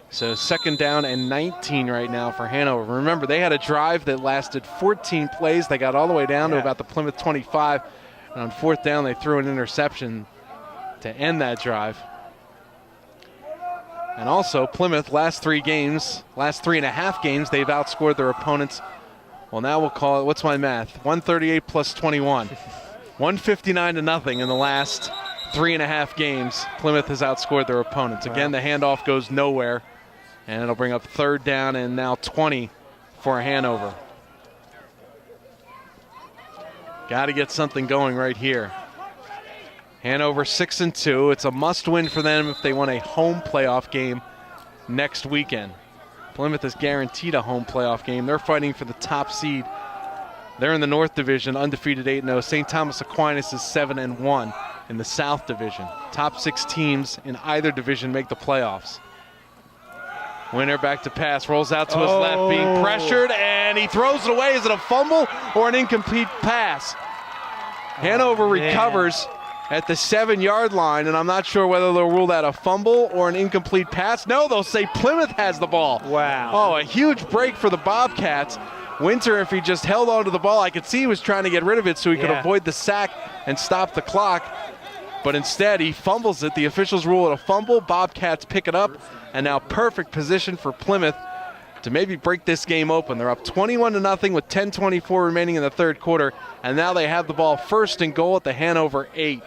Speaker 4: So 2nd down and 19 right now for Hanover. Remember, they had a drive that lasted 14 plays. They got all the way down to about the Plymouth 25. And on 4th down, they threw an interception to end that drive. And also, Plymouth, last 3.5 games, they've outscored their opponents. Well, now we'll call it, what's my math? 138 plus 21. 159 to nothing in the last 3.5 games. Plymouth has outscored their opponents. Again, the handoff goes nowhere. And it'll bring up 3rd down and now 20 for Hanover. Got to get something going right here. Hanover 6-2. It's a must-win for them if they want a home playoff game next weekend. Plymouth is guaranteed a home playoff game. They're fighting for the top seed. They're in the North Division, undefeated 8-0. St. Thomas Aquinas is 7-1 in the South Division. Top 6 teams in either division make the playoffs. Winter back to pass, rolls out to his left, being pressured, and he throws it away. Is it a fumble or an incomplete pass? Hanover recovers at the 7-yard line, and I'm not sure whether they'll rule that a fumble or an incomplete pass. No, they'll say Plymouth has the ball.
Speaker 5: Wow.
Speaker 4: Oh, a huge break for the Bobcats. Winter, if he just held on to the ball, I could see he was trying to get rid of it so he could avoid the sack and stop the clock. But instead, he fumbles it. The officials rule it a fumble. Bobcats pick it up, and now perfect position for Plymouth to maybe break this game open. They're up 21-0 with 10:24 remaining in the 3rd quarter, and now they have the ball 1st and goal at the Hanover 8.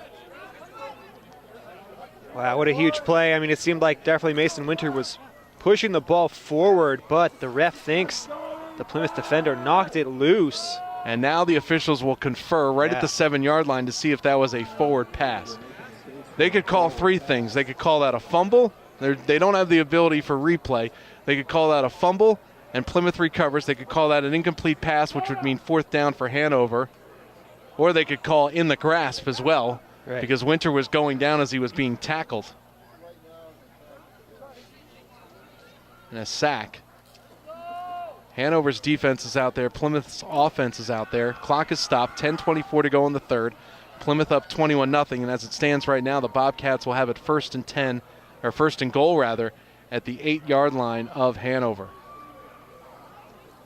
Speaker 5: Wow, what a huge play. I mean, it seemed like definitely Mason Winter was pushing the ball forward, but the ref thinks the Plymouth defender knocked it loose.
Speaker 4: And now the officials will confer right at the 7-yard line to see if that was a forward pass. They could call 3 things. They could call that a fumble. They don't have the ability for replay. They could call that a fumble, and Plymouth recovers. They could call that an incomplete pass, which would mean 4th down for Hanover. Or they could call in the grasp as well, because Winter was going down as he was being tackled. And a sack. Hanover's defense is out there. Plymouth's offense is out there. Clock is stopped. 10:24 to go in the 3rd. Plymouth up 21-0, and as it stands right now, the Bobcats will have it 1st and 10, or 1st and goal rather, at the 8-yard line of Hanover.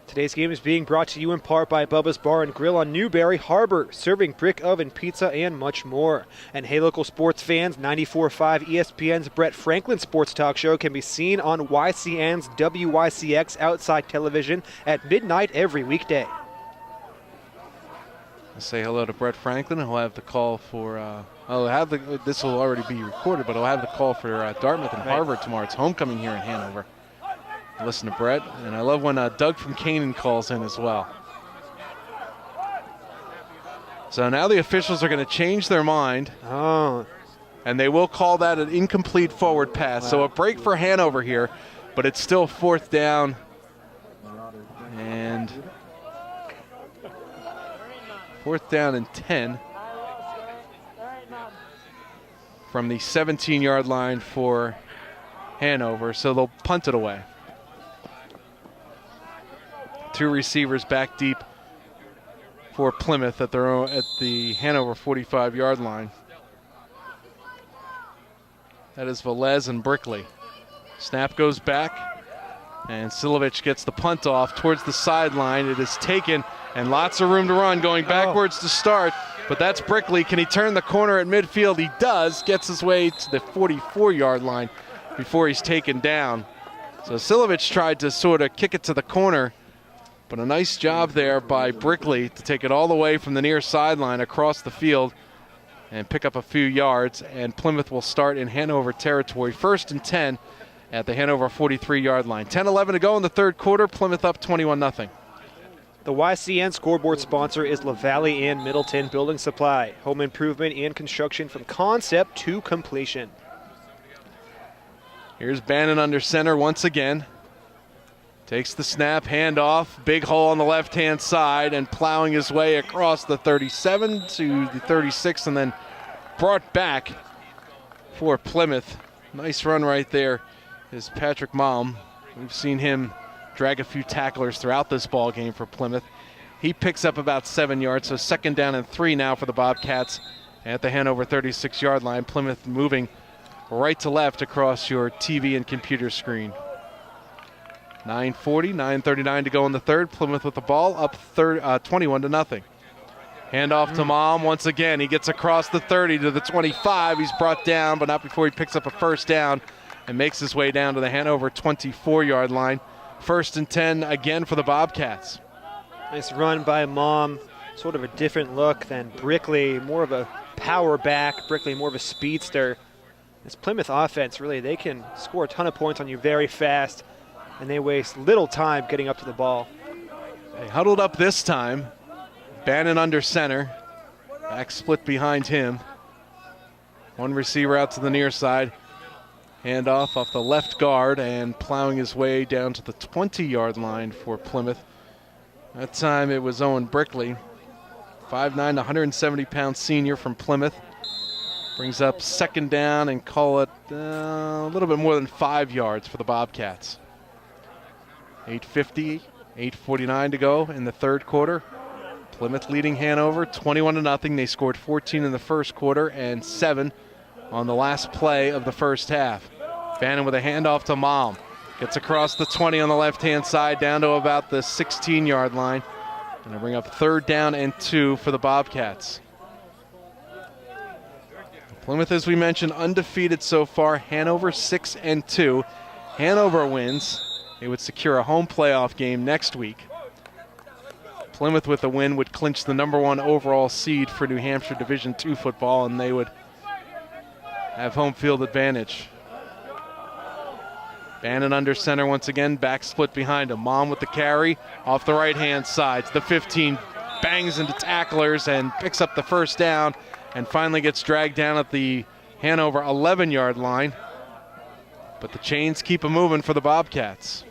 Speaker 5: Today's game is being brought to you in part by Bubba's Bar and Grill on Newberry Harbor, serving brick oven pizza and much more. And hey, local sports fans, 94.5 ESPN's Brett Franklin Sports Talk Show can be seen on YCN's WYCX Outside Television at midnight every weekday.
Speaker 4: Let's say hello to Brett Franklin. He'll have the call for, this will already be recorded, but he'll have the call for Dartmouth and Harvard tomorrow. It's homecoming here in Hanover. Listen to Brett, and I love when Doug from Canaan calls in as well. So now the officials are going to change their mind, and they will call that an incomplete forward pass. Wow. So a break for Hanover here, but it's still 4th down. And 4th down and 10 from the 17-yard line for Hanover, so they'll punt it away. 2 receivers back deep for Plymouth at the Hanover 45-yard line. That is Velez and Brickley. Snap goes back, and Silovich gets the punt off towards the sideline. It is taken, and lots of room to run, going backwards to start, but that's Brickley. Can he turn the corner at midfield? He does, gets his way to the 44-yard line before he's taken down. So Silovich tried to sort of kick it to the corner, but a nice job there by Brickley to take it all the way from the near sideline across the field and pick up a few yards, and Plymouth will start in Hanover territory, 1st and 10 at the Hanover 43-yard line. 10-11 to go in the 3rd quarter. Plymouth up 21-0.
Speaker 5: The YCN scoreboard sponsor is LaValle and Middleton Building Supply. Home improvement and construction from concept to completion.
Speaker 4: Here's Bannon under center once again. Takes the snap, handoff, big hole on the left-hand side, and plowing his way across the 37 to the 36, and then brought back for Plymouth. Nice run right there is Patrick Malm. We've seen him drag a few tacklers throughout this ball game for Plymouth. He picks up about 7 yards, so 2nd down and 3 now for the Bobcats at the Hanover 36-yard line. Plymouth moving right to left across your TV and computer screen. 9:39 to go in the third. Plymouth with the ball, up 21-0. Handoff to Mom once again. He gets across the 30 to the 25. He's brought down, but not before he picks up a first down and makes his way down to the Hanover 24-yard line. 1st and 10 again for the Bobcats.
Speaker 5: Nice run by Mom. Sort of a different look than Brickley, more of a power back. Brickley more of a speedster. This Plymouth offense, really, they can score a ton of points on you very fast, and they waste little time getting up to the ball.
Speaker 4: They huddled up this time. Bannon under center. Back split behind him. One receiver out to the near side. Handoff off the left guard and plowing his way down to the 20-yard line for Plymouth. That time it was Owen Brickley. 5'9", 170-pound senior from Plymouth. Brings up 2nd down and call it a little bit more than 5 yards for the Bobcats. 8:49 to go in the third quarter. Plymouth leading Hanover 21-0. They scored 14 in the first quarter and 7 on the last play of the first half. Bannon with a handoff to Mom. Gets across the 20 on the left-hand side down to about the 16-yard line. And they bring up 3rd down and 2 for the Bobcats. Plymouth, as we mentioned, undefeated so far. Hanover 6-2. Hanover wins. They would secure a home playoff game next week. Plymouth with a win would clinch the #1 overall seed for New Hampshire Division II football, and they would have home field advantage. Bannon under center once again, back split behind him. Mom with the carry off the right-hand side. The 15 bangs into tacklers and picks up the first down and finally gets dragged down at the Hanover 11-yard line. But the chains keep them moving for the Bobcats.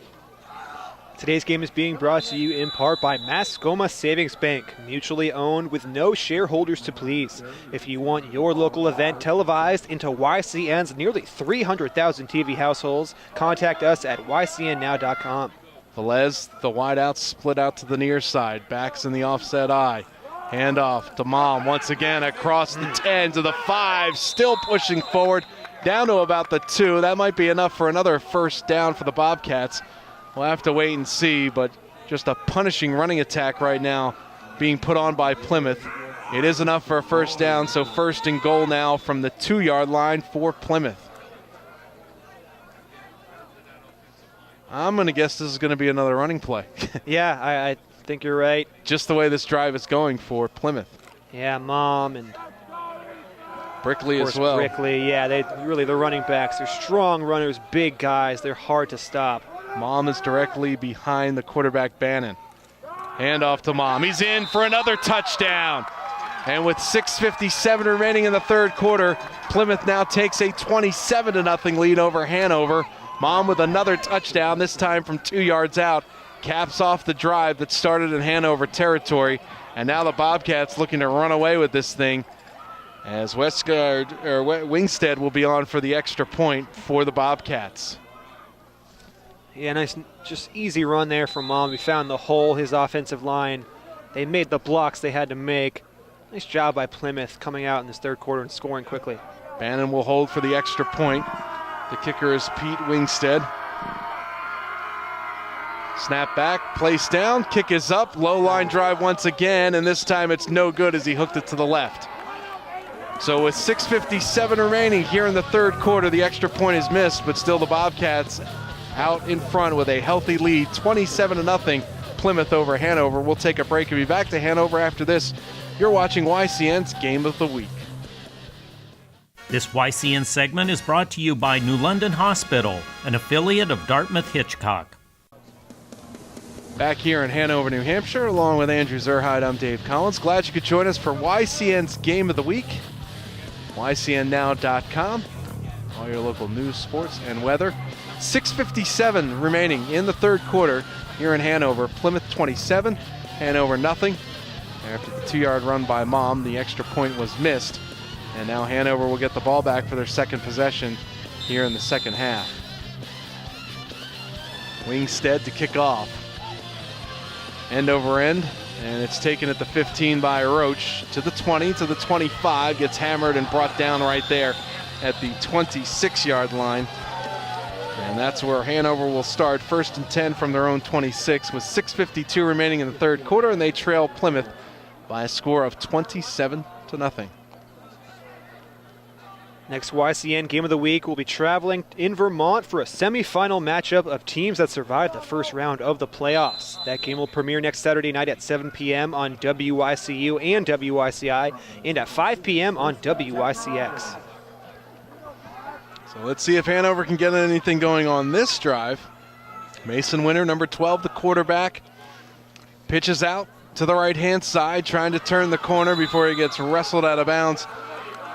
Speaker 5: Today's game is being brought to you in part by Mascoma Savings Bank, mutually owned with no shareholders to please. If you want your local event televised into YCN's nearly 300,000 TV households, contact us at ycnnow.com.
Speaker 4: Velez, the wideout, split out to the near side. Backs in the offset eye. Handoff to Mom once again across the 10 to the 5, still pushing forward down to about the 2. That might be enough for another first down for the Bobcats. We'll have to wait and see, but just a punishing running attack right now being put on by Plymouth. It is enough for a first down, so 1st and goal now from the 2-yard line for Plymouth. I'm going to guess this is going to be another running play.
Speaker 5: Yeah, I think you're right.
Speaker 4: Just the way this drive is going for Plymouth.
Speaker 5: Yeah, Mom and
Speaker 4: Brickley as well.
Speaker 5: Brickley, yeah, they're running backs. They're strong runners, big guys. They're hard to stop.
Speaker 4: Mom is directly behind the quarterback, Bannon. Handoff to Mom. He's in for another touchdown. And with 6:57 remaining in the third quarter, Plymouth now takes a 27-0 lead over Hanover. Mom with another touchdown, this time from 2 yards out. Caps off the drive that started in Hanover territory. And now the Bobcats looking to run away with this thing, as Wingstead will be on for the extra point for the Bobcats.
Speaker 5: Yeah, nice, just easy run there from Mom. He found the hole, his offensive line. They made the blocks they had to make. Nice job by Plymouth coming out in this third quarter and scoring quickly.
Speaker 4: Bannon will hold for the extra point. The kicker is Pete Wingstead. Snap back, place down, kick is up, low line drive once again, and this time it's no good as he hooked it to the left. So with 6:57 remaining here in the third quarter, the extra point is missed, but still the Bobcats out in front with a healthy lead, 27-0 Plymouth over Hanover. We'll take a break and be back to Hanover after this. You're watching YCN's Game of the Week.
Speaker 1: This YCN segment is brought to you by New London Hospital, an affiliate of Dartmouth Hitchcock.
Speaker 4: Back here in Hanover, New Hampshire, along with Andrew Zerhide, I'm Dave Collins. Glad you could join us for YCN's Game of the Week. YCNnow.com. All your local news, sports, and weather. 6:57 remaining in the third quarter here in Hanover. Plymouth 27, Hanover nothing. After the 2-yard run by Mom, the extra point was missed. And now Hanover will get the ball back for their second possession here in the second half. Wingstead to kick off. End over end, and it's taken at the 15 by Roche to the 20, to the 25, gets hammered and brought down right there at the 26-yard line. And that's where Hanover will start, 1st and 10 from their own 26 with 6:52 remaining in the third quarter, and they trail Plymouth by a score of 27-0.
Speaker 5: Next YCN game of the week will be traveling in Vermont for a semifinal matchup of teams that survived the first round of the playoffs. That game will premiere next Saturday night at 7 p.m. on WYCU and WYCI, and at 5 p.m. on WYCX.
Speaker 4: So let's see if Hanover can get anything going on this drive. Mason Winter, number 12, the quarterback, pitches out to the right-hand side, trying to turn the corner before he gets wrestled out of bounds.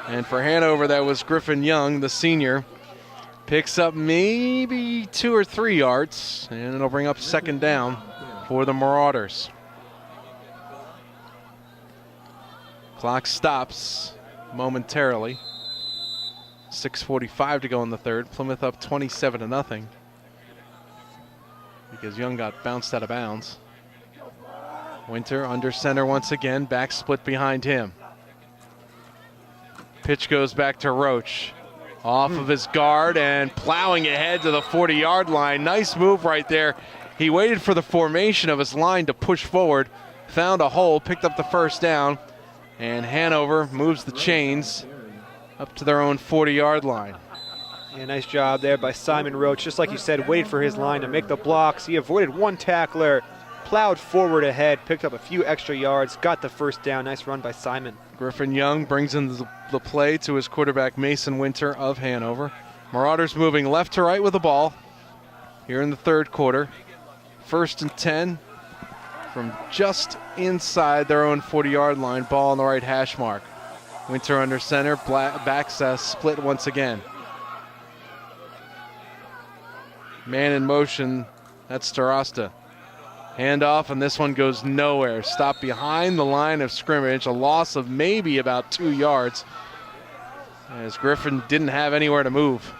Speaker 4: And for Hanover, that was Griffin Young, the senior. Picks up maybe 2 or 3 yards, and it'll bring up 2nd down for the Marauders. Clock stops momentarily. 6:45 to go in the third. Plymouth up 27-0 because Young got bounced out of bounds. Winter under center once again, back split behind him. Pitch goes back to Roche. Off of his guard and plowing ahead to the 40-yard line. Nice move right there. He waited for the formation of his line to push forward, found a hole, picked up the 1st down, and Hanover moves the chains up to their own 40-yard line.
Speaker 5: Yeah, nice job there by Simon Roch. Just like you said, waited for his line to make the blocks. He avoided one tackler, plowed forward ahead, picked up a few extra yards, got the 1st down. Nice run by Simon.
Speaker 4: Griffin Young brings in the play to his quarterback, Mason Winter of Hanover. Marauders moving left to right with the ball here in the third quarter. 1st and 10 from just inside their own 40-yard line. Ball on the right hash mark. Winter under center, backs split once again. Man in motion, that's Starasta. Handoff, and this one goes nowhere. Stopped behind the line of scrimmage, a loss of maybe about 2 yards, as Griffin didn't have anywhere to move.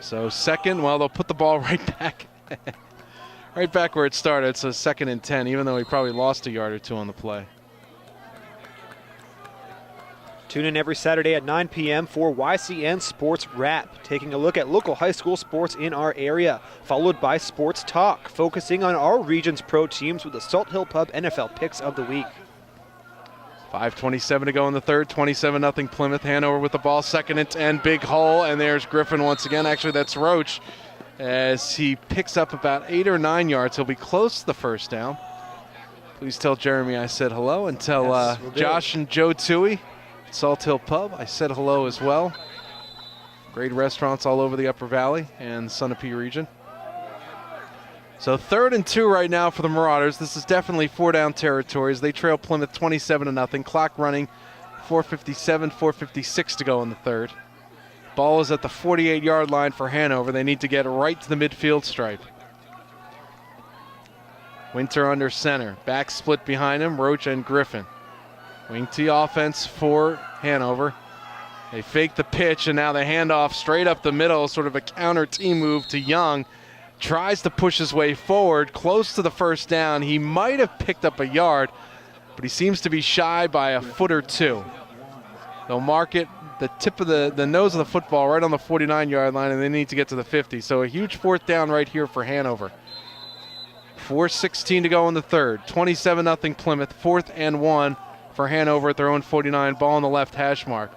Speaker 4: So 2nd, well, they'll put the ball right back. Right back where it started, so 2nd and 10, even though he probably lost a yard or 2 on the play.
Speaker 5: Tune in every Saturday at 9 p.m. for YCN Sports Wrap, taking a look at local high school sports in our area, followed by Sports Talk, focusing on our region's pro teams with the Salt Hill Pub NFL Picks of the Week.
Speaker 4: 5:27 to go in the third, 27-0 Plymouth. Hanover with the ball, 2nd and 10, big hole, and there's Griffin once again. Actually, that's Roche, as he picks up about 8 or 9 yards. He'll be close to the 1st down. Please tell Jeremy I said hello, and tell Josh and Joe Toohey, Salt Hill Pub, I said hello as well. Great restaurants all over the Upper Valley and Sunapee region. So 3rd and 2 right now for the Marauders. This is definitely 4-down territory as they trail Plymouth 27-0. Clock running, 4:57, 4:56 to go in the third. Ball is at the 48-yard line for Hanover. They need to get right to the midfield stripe. Winter under center. Back split behind him, Roche and Griffin. Wing T offense for Hanover. They fake the pitch, and now the handoff straight up the middle, sort of a counter team move to Young. Tries to push his way forward, close to the 1st down. He might have picked up a yard, but he seems to be shy by a foot or 2. They'll mark it the tip of the nose of the football right on the 49-yard line, and they need to get to the 50. So a huge 4th down right here for Hanover. 4:16 to go in the third. 27-0 Plymouth, 4th and 1 for Hanover at their own 49. Ball on the left hash mark.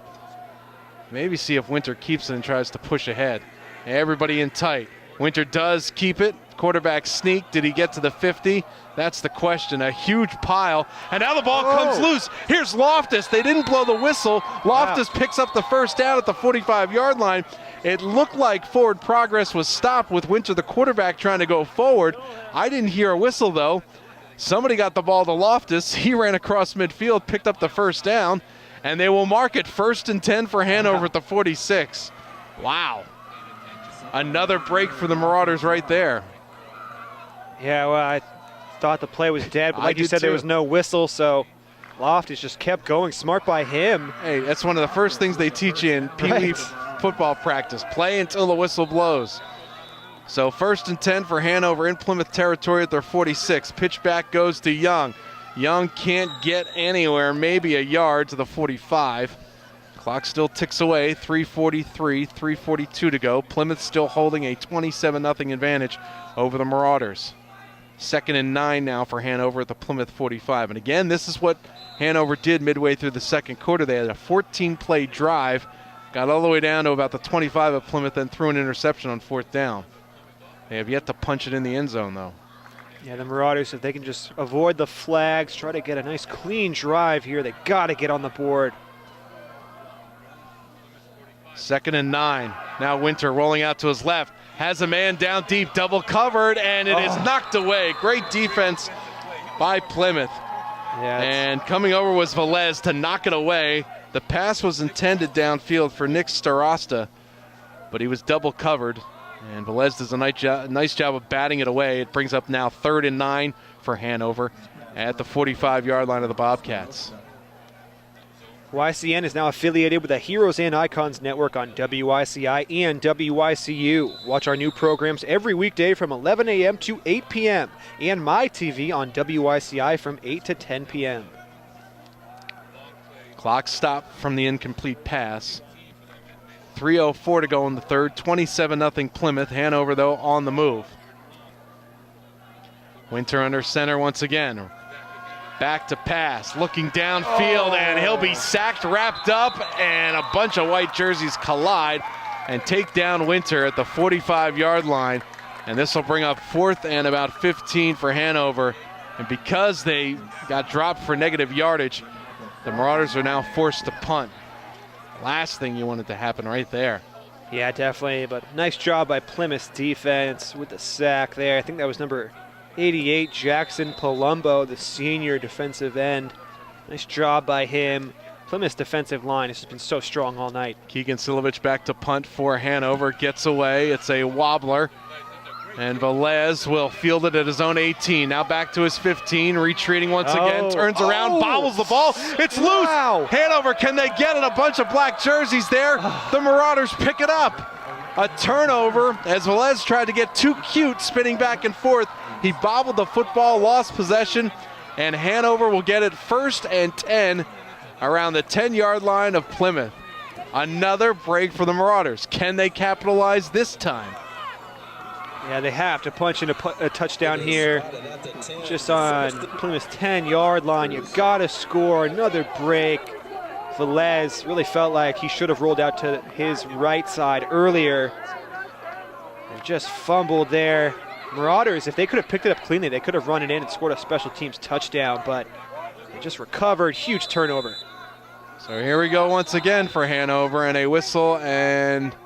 Speaker 4: Maybe see if Winter keeps it and tries to push ahead. Everybody in tight. Winter does keep it. Quarterback sneak. Did he get to the 50? That's the question. A huge pile. And now the ball comes loose. Here's Loftus. They didn't blow the whistle. Loftus picks up the 1st down at the 45-yard line. It looked like forward progress was stopped with Winter, the quarterback, trying to go forward. I didn't hear a whistle, though. Somebody got the ball to Loftus. He ran across midfield, picked up the 1st down, and they will mark it 1st and 10 for Hanover at the 46. Wow. Another break for the Marauders right there.
Speaker 5: Yeah, well, I thought the play was dead, but like you said, there was no whistle, so Loftus just kept going. Smart by him.
Speaker 4: Hey, that's one of the first things they teach you in Pee Wee football practice. Play until the whistle blows. So 1st and 10 for Hanover in Plymouth territory at their 46. Pitch back goes to Young. Young can't get anywhere, maybe a yard to the 45. Clock still ticks away, 3:43, 3:42 to go. Plymouth still holding a 27-0 advantage over the Marauders. 2nd and 9 now for Hanover at the Plymouth 45. And again, this is what Hanover did midway through the second quarter. They had a 14-play drive, got all the way down to about the 25 of Plymouth, then threw an interception on 4th down. They have yet to punch it in the end zone, though.
Speaker 5: Yeah, the Marauders, if they can just avoid the flags, try to get a nice clean drive here, they got to get on the board.
Speaker 4: 2nd and 9. Now Winter rolling out to his left. Has a man down deep, double covered, and it is knocked away. Great defense by Plymouth.
Speaker 5: Yeah,
Speaker 4: and coming over was Velez to knock it away. The pass was intended downfield for Nick Starasta, but he was double covered. And Velez does a nice job of batting it away. It brings up now 3rd and 9 for Hanover at the 45-yard line of the Bobcats.
Speaker 5: YCN is now affiliated with the Heroes and Icons Network on WICI and WICU. Watch our new programs every weekday from 11 a.m. to 8 p.m. and MyTV on WICI from 8 to 10 p.m.
Speaker 4: Clock stopped from the incomplete pass. 3:04 to go in the third. 27-0 Plymouth. Hanover, though, on the move. Winter under center once again. Back to pass, looking downfield, and he'll be sacked, wrapped up, and a bunch of white jerseys collide and take down Winter at the 45-yard line. And this will bring up 4th and about 15 for Hanover. And because they got dropped for negative yardage, the Marauders are now forced to punt. Last thing you wanted to happen right there.
Speaker 5: Yeah, definitely, but nice job by Plymouth's defense with the sack there. I think that was number 88, Jackson Palumbo, the senior defensive end. Nice job by him. Plymouth's defensive line has been so strong all night.
Speaker 4: Keegan Silovich back to punt for Hanover. Gets away. It's a wobbler. And Velez will field it at his own 18. Now back to his 15. Retreating once again. Turns around. Bobbles the ball. It's loose. Hanover, can they get it? A bunch of black jerseys there. The Marauders pick it up. A turnover as Velez tried to get too cute, spinning back and forth. He bobbled the football, lost possession, and Hanover will get it 1st and 10 around the 10-yard line of Plymouth. Another break for the Marauders. Can they capitalize this time?
Speaker 5: Yeah, they have to punch in a touchdown here. Just on Plymouth's 10-yard line, you got to score. Another break. Velez really felt like he should have rolled out to his right side earlier. They just fumbled there. Marauders, if they could have picked it up cleanly, they could have run it in and scored a special teams touchdown, but they just recovered. Huge turnover.
Speaker 4: So here we go once again for Hanover, and a whistle, and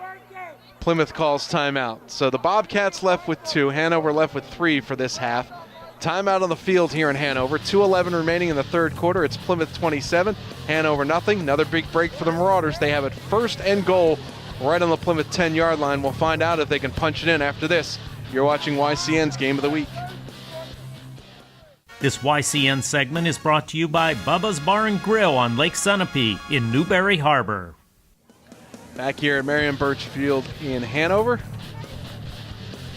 Speaker 4: Plymouth calls timeout. So the Bobcats left with 2, Hanover left with 3 for this half. Timeout on the field here in Hanover. 2:11 remaining in the third quarter. It's Plymouth 27, Hanover nothing. Another big break for the Marauders. They have it 1st and goal right on the Plymouth 10-yard line. We'll find out if they can punch it in after this. You're watching YCN's Game of the Week.
Speaker 1: This YCN segment is brought to you by Bubba's Bar and Grill on Lake Sunapee in Newberry Harbor.
Speaker 4: Back here at Marion Birch Field in Hanover.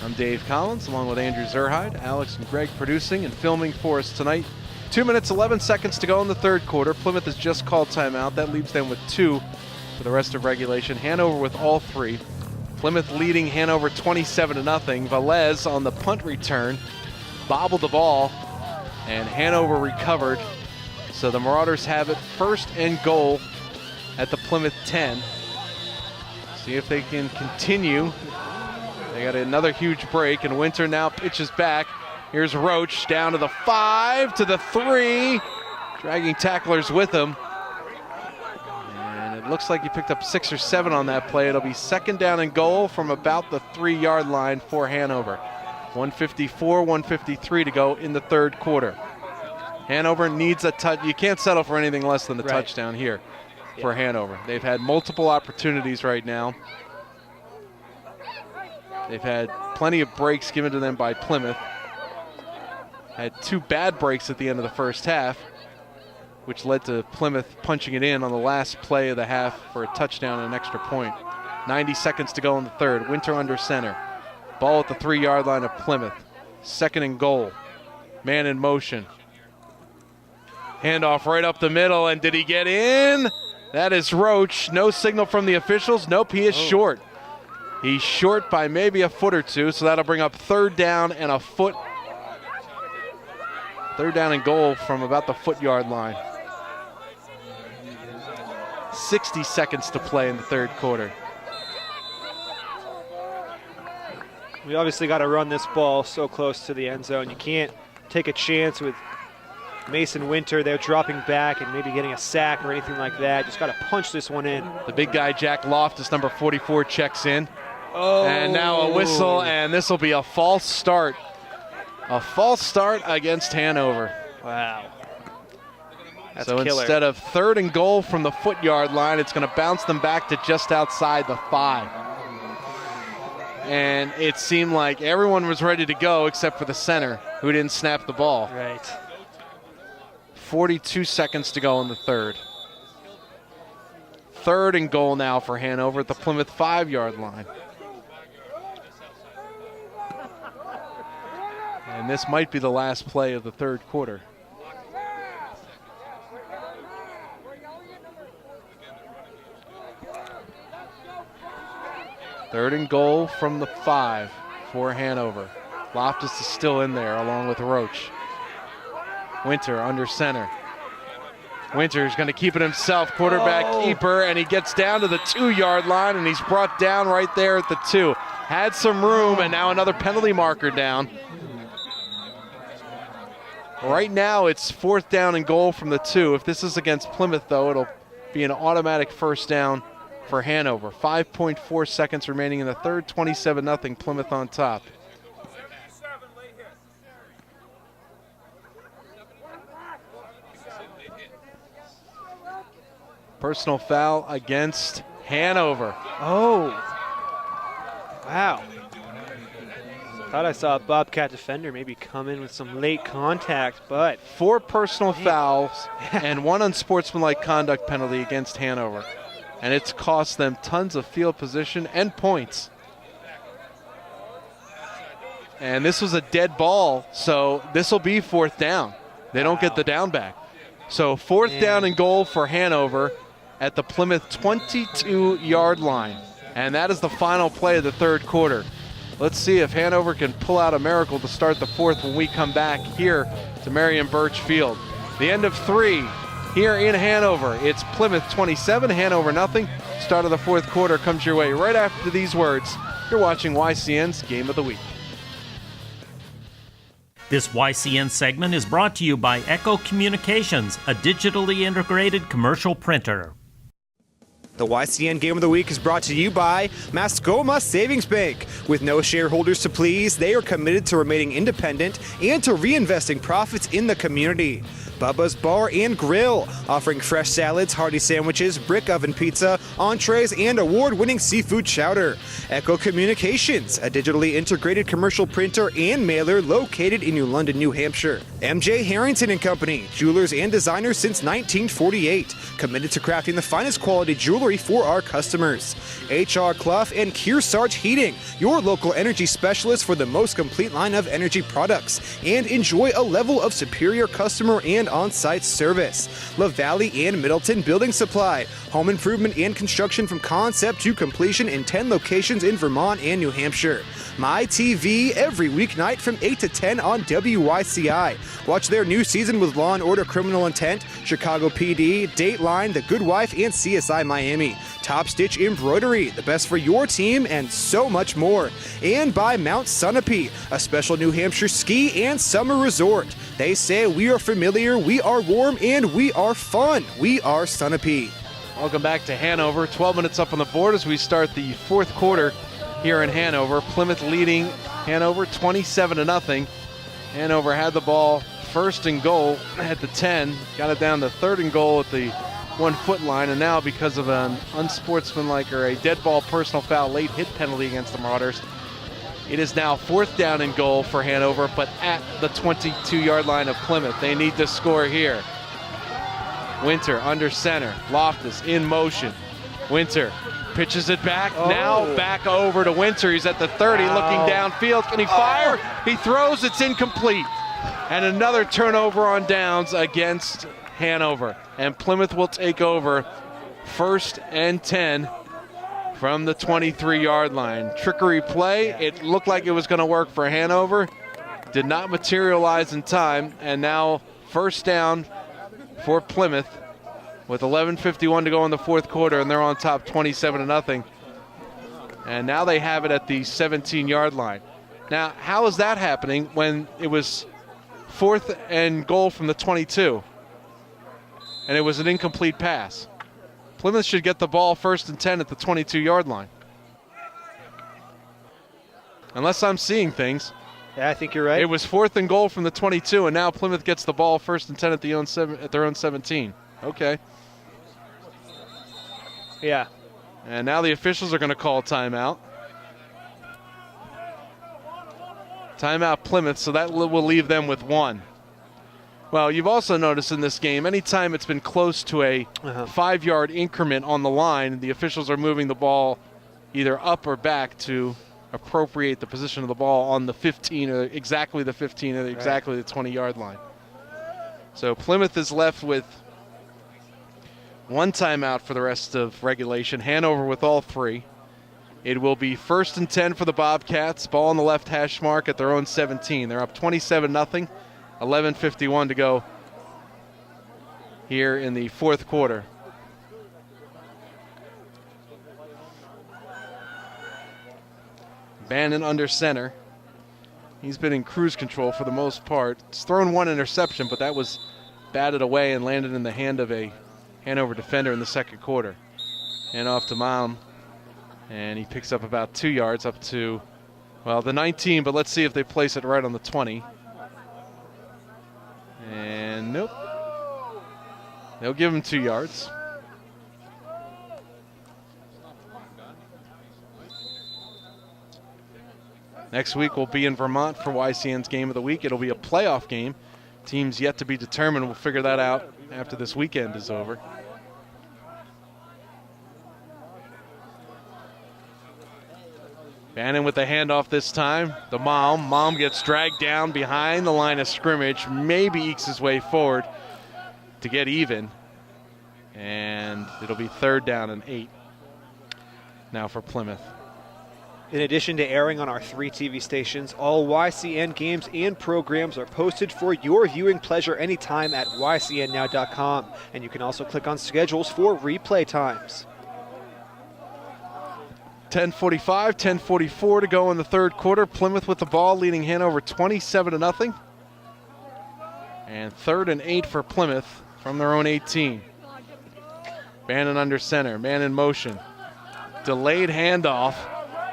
Speaker 4: I'm Dave Collins, along with Andrew Zerhide, Alex and Greg producing and filming for us tonight. 2 minutes, 11 seconds to go in the third quarter. Plymouth has just called timeout. That leaves them with 2 for the rest of regulation. Hanover with all 3. Plymouth leading Hanover 27-0. Velez on the punt return bobbled the ball, and Hanover recovered. So the Marauders have it 1st and goal at the Plymouth 10. See if they can continue. They got another huge break, and Winter now pitches back. Here's Roche down to the 5, to the 3, dragging tacklers with him. And it looks like he picked up 6 or 7 on that play. It'll be 2nd down and goal from about the 3-yard line for Hanover. 154, 153 to go in the third quarter. Hanover needs a touch. You can't settle for anything less than the touchdown here for Hanover. They've had multiple opportunities right now. They've had plenty of breaks given to them by Plymouth. Had 2 bad breaks at the end of the first half, which led to Plymouth punching it in on the last play of the half for a touchdown and an extra point. 90 seconds to go in the third. Winter under center. Ball at the 3-yard line of Plymouth. 2nd and goal. Man in motion. Handoff right up the middle, and did he get in? That is Roche. No signal from the officials. Nope, he is short. He's short by maybe a foot or two, so that'll bring up third down and a foot. Third down and goal from about the foot-yard line. 60 seconds to play in the third quarter.
Speaker 5: We obviously got to run this ball so close to the end zone. You can't take a chance with Mason Winter. They're dropping back and maybe getting a sack or anything like that. Just got to punch this one in.
Speaker 4: The big guy, Jack Loftus, number 44, checks in. And now a whistle, and this will be a false start. A false start against Hanover.
Speaker 5: Wow. That's
Speaker 4: so
Speaker 5: killer.
Speaker 4: Instead of third and goal from the foot-yard line, it's going to bounce them back to just outside the 5. And it seemed like everyone was ready to go except for the center, who didn't snap the ball.
Speaker 5: Right.
Speaker 4: 42 seconds to go in the third. Third and goal now for Hanover at the Plymouth 5-yard line. And this might be the last play of the third quarter. Third and goal from the 5 for Hanover. Loftus is still in there along with Roche. Winter under center. Winter's going to keep it himself, quarterback keeper, and he gets down to the 2-yard line, and he's brought down right there at the 2. Had some room, and now another penalty marker down. Right now it's fourth down and goal from the 2. If this is against Plymouth, though, it'll be an automatic first down for Hanover. 5.4 seconds remaining in the third, 27-0, Plymouth on top. Personal foul against Hanover.
Speaker 5: Oh. Wow. Thought I saw a Bobcat defender maybe come in with some late contact, but
Speaker 4: 4 personal fouls and 1 unsportsmanlike conduct penalty against Hanover. And it's cost them tons of field position and points. And this was a dead ball, so this will be fourth down. They don't get the down back. So fourth down and goal for Hanover at the Plymouth 22-yard line. And that is the final play of the third quarter. Let's see if Hanover can pull out a miracle to start the fourth when we come back here to Marion Birch Field. The end of 3 here in Hanover. It's Plymouth 27, Hanover nothing. Start of the fourth quarter comes your way right after these words. You're watching YCN's Game of the Week.
Speaker 1: This YCN segment is brought to you by Echo Communications, a digitally integrated commercial printer.
Speaker 2: The YCN Game of the Week is brought to you by Mascoma Savings Bank. With no shareholders to please, they are committed to remaining independent and to reinvesting profits in the community. Bubba's Bar and Grill, offering fresh salads, hearty sandwiches, brick oven pizza, entrees, and award-winning seafood chowder. Echo Communications, a digitally integrated commercial printer and mailer located in New London, New Hampshire. MJ Harrington and Company, jewelers and designers since 1948, committed to crafting the finest quality jewelry for our customers. HR Clough and Kearsarge Heating, your local energy specialist for the most complete line of energy products, and enjoy a level of superior customer and on-site service. La Valley and Middleton Building Supply, home improvement and construction from concept to completion in 10 locations in Vermont and New Hampshire. My TV every weeknight from 8 to 10 on WYCI. Watch their new season with Law & Order Criminal Intent, Chicago PD, Dateline, The Good Wife, and CSI Miami. Top Stitch Embroidery, the best for your team, and so much more. And by Mount Sunapee, a special New Hampshire ski and summer resort. They say we are familiar, we are warm, and we are fun. We are Sunapee.
Speaker 4: Welcome back to Hanover. 12 minutes up on the board as we start the fourth quarter here in Hanover. Plymouth leading Hanover 27-0. Hanover had the ball first and goal at the 10, got it down to third and goal at the 1-foot line, and now because of an unsportsmanlike or a dead ball personal foul late hit penalty against the Marauders, it is now fourth down and goal for Hanover, but at the 22-yard line of Plymouth. They need to score here. Winter under center, Loftus in motion. Winter pitches it back, now back over to Winter. He's at the 30, looking downfield. Can he fire? He throws, it's incomplete. And another turnover on downs against Hanover. And Plymouth will take over 1st and 10 from the 23-yard line. Trickery play. It looked like it was going to work for Hanover. Did not materialize in time, and now 1st down for Plymouth with 11:51 to go in the 4th quarter, and they're on top 27-0. And now they have it at the 17-yard line. Now, how is that happening when it was 4th and goal from the 22 and it was an incomplete pass? Plymouth should get the ball 1st and 10 at the 22-yard line. Unless I'm seeing things.
Speaker 5: Yeah, I think you're right.
Speaker 4: It was 4th and goal from the 22, and now Plymouth gets the ball 1st and 10 at their own 17. Okay.
Speaker 5: Yeah.
Speaker 4: And now the officials are going to call timeout. Timeout Plymouth, so that will leave them with 1. Well, you've also noticed in this game, anytime it's been close to a 5-yard increment on the line, the officials are moving the ball either up or back to appropriate the position of the ball on the 15 or exactly the 15 or exactly the 20-yard line. So Plymouth is left with 1 timeout for the rest of regulation. Hanover with all 3. It will be 1st and 10 for the Bobcats. Ball on the left hash mark at their own 17. They're up 27-0. 11:51 to go here in the 4th quarter. Bannon under center. He's been in cruise control for the most part. He's thrown 1 interception, but that was batted away and landed in the hand of a Hanover defender in the 2nd quarter. And off to Malm. And he picks up about 2 yards up to, well, the 19, but let's see if they place it right on the 20. And nope. They'll give him 2 yards. Next week we'll be in Vermont for YCN's Game of the Week. It'll be a playoff game. Teams yet to be determined. We'll figure that out after this weekend is over. Bannon with the handoff this time. The Malm gets dragged down behind the line of scrimmage. Maybe ekes his way forward to get even. And it'll be 3rd down and 8 now for Plymouth.
Speaker 5: In addition to airing on our 3 TV stations, all YCN games and programs are posted for your viewing pleasure anytime at ycnnow.com. And you can also click on schedules for replay times.
Speaker 4: 10:45, 10:44 to go in the 3rd quarter. Plymouth with the ball, leading Hanover 27-0. And 3rd and 8 for Plymouth from their own 18. Bannon under center, man in motion. Delayed handoff.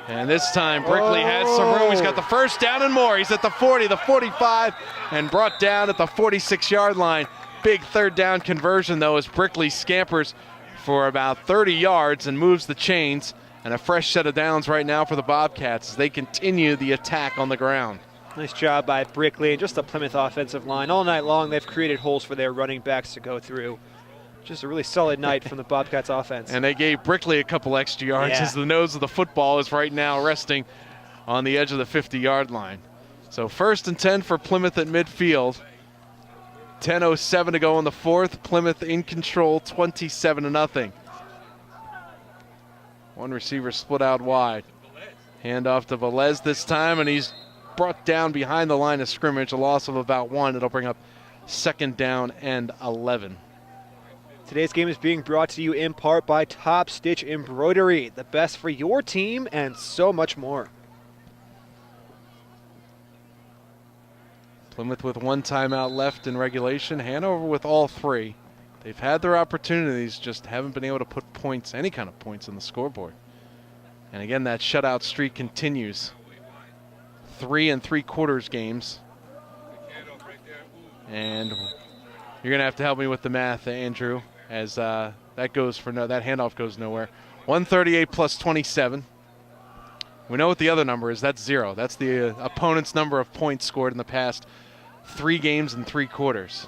Speaker 4: And this time Brickley has some room. He's got the 1st down and more. He's at the 40, the 45, and brought down at the 46-yard line. Big 3rd down conversion, though, as Brickley scampers for about 30 yards and moves the chains. And a fresh set of downs right now for the Bobcats as they continue the attack on the ground.
Speaker 5: Nice job by Brickley and just the Plymouth offensive line. All night long, they've created holes for their running backs to go through. Just a really solid night from the Bobcats offense.
Speaker 4: And they gave Brickley a couple extra yards as the nose of the football is right now resting on the edge of the 50-yard line. So 1st and 10 for Plymouth at midfield. 10:07 to go in the 4th. Plymouth in control, 27-0. 1 receiver split out wide. Handoff to Velez this time, and he's brought down behind the line of scrimmage, a loss of about 1. It'll bring up 2nd down and 11.
Speaker 5: Today's game is being brought to you in part by Top Stitch Embroidery, the best for your team and so much more.
Speaker 4: Plymouth with 1 timeout left in regulation. Hanover with all 3. They've had their opportunities, just haven't been able to put points, any kind of points, on the scoreboard. And again, that shutout streak continues. 3 3/4 games. And you're going to have to help me with the math, Andrew, as that handoff goes nowhere. 138 plus 27. We know what the other number is. That's 0. That's the opponent's number of points scored in the past 3 games and 3 quarters.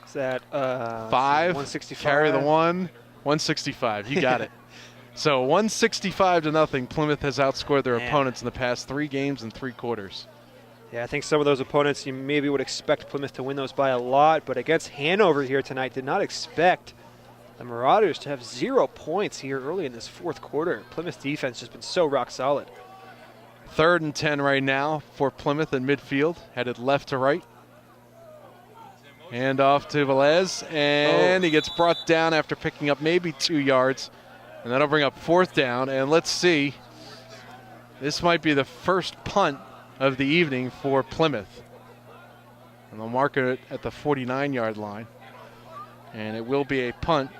Speaker 5: Is that
Speaker 4: 5?
Speaker 5: 165?
Speaker 4: Carry the 1. 165. You got it. So 165-0. Plymouth has outscored their opponents in the past 3 games and 3 quarters.
Speaker 5: Yeah, I think some of those opponents you maybe would expect Plymouth to win those by a lot, but against Hanover here tonight, did not expect the Marauders to have 0 points here early in this fourth quarter. Plymouth's defense has been so rock solid.
Speaker 4: 3rd and 10 right now for Plymouth in midfield, headed left to right. Hand off to Velez, and he gets brought down after picking up maybe 2 yards. And that'll bring up 4th down, and let's see. This might be the first punt of the evening for Plymouth. And they'll mark it at the 49-yard line. And it will be a punt.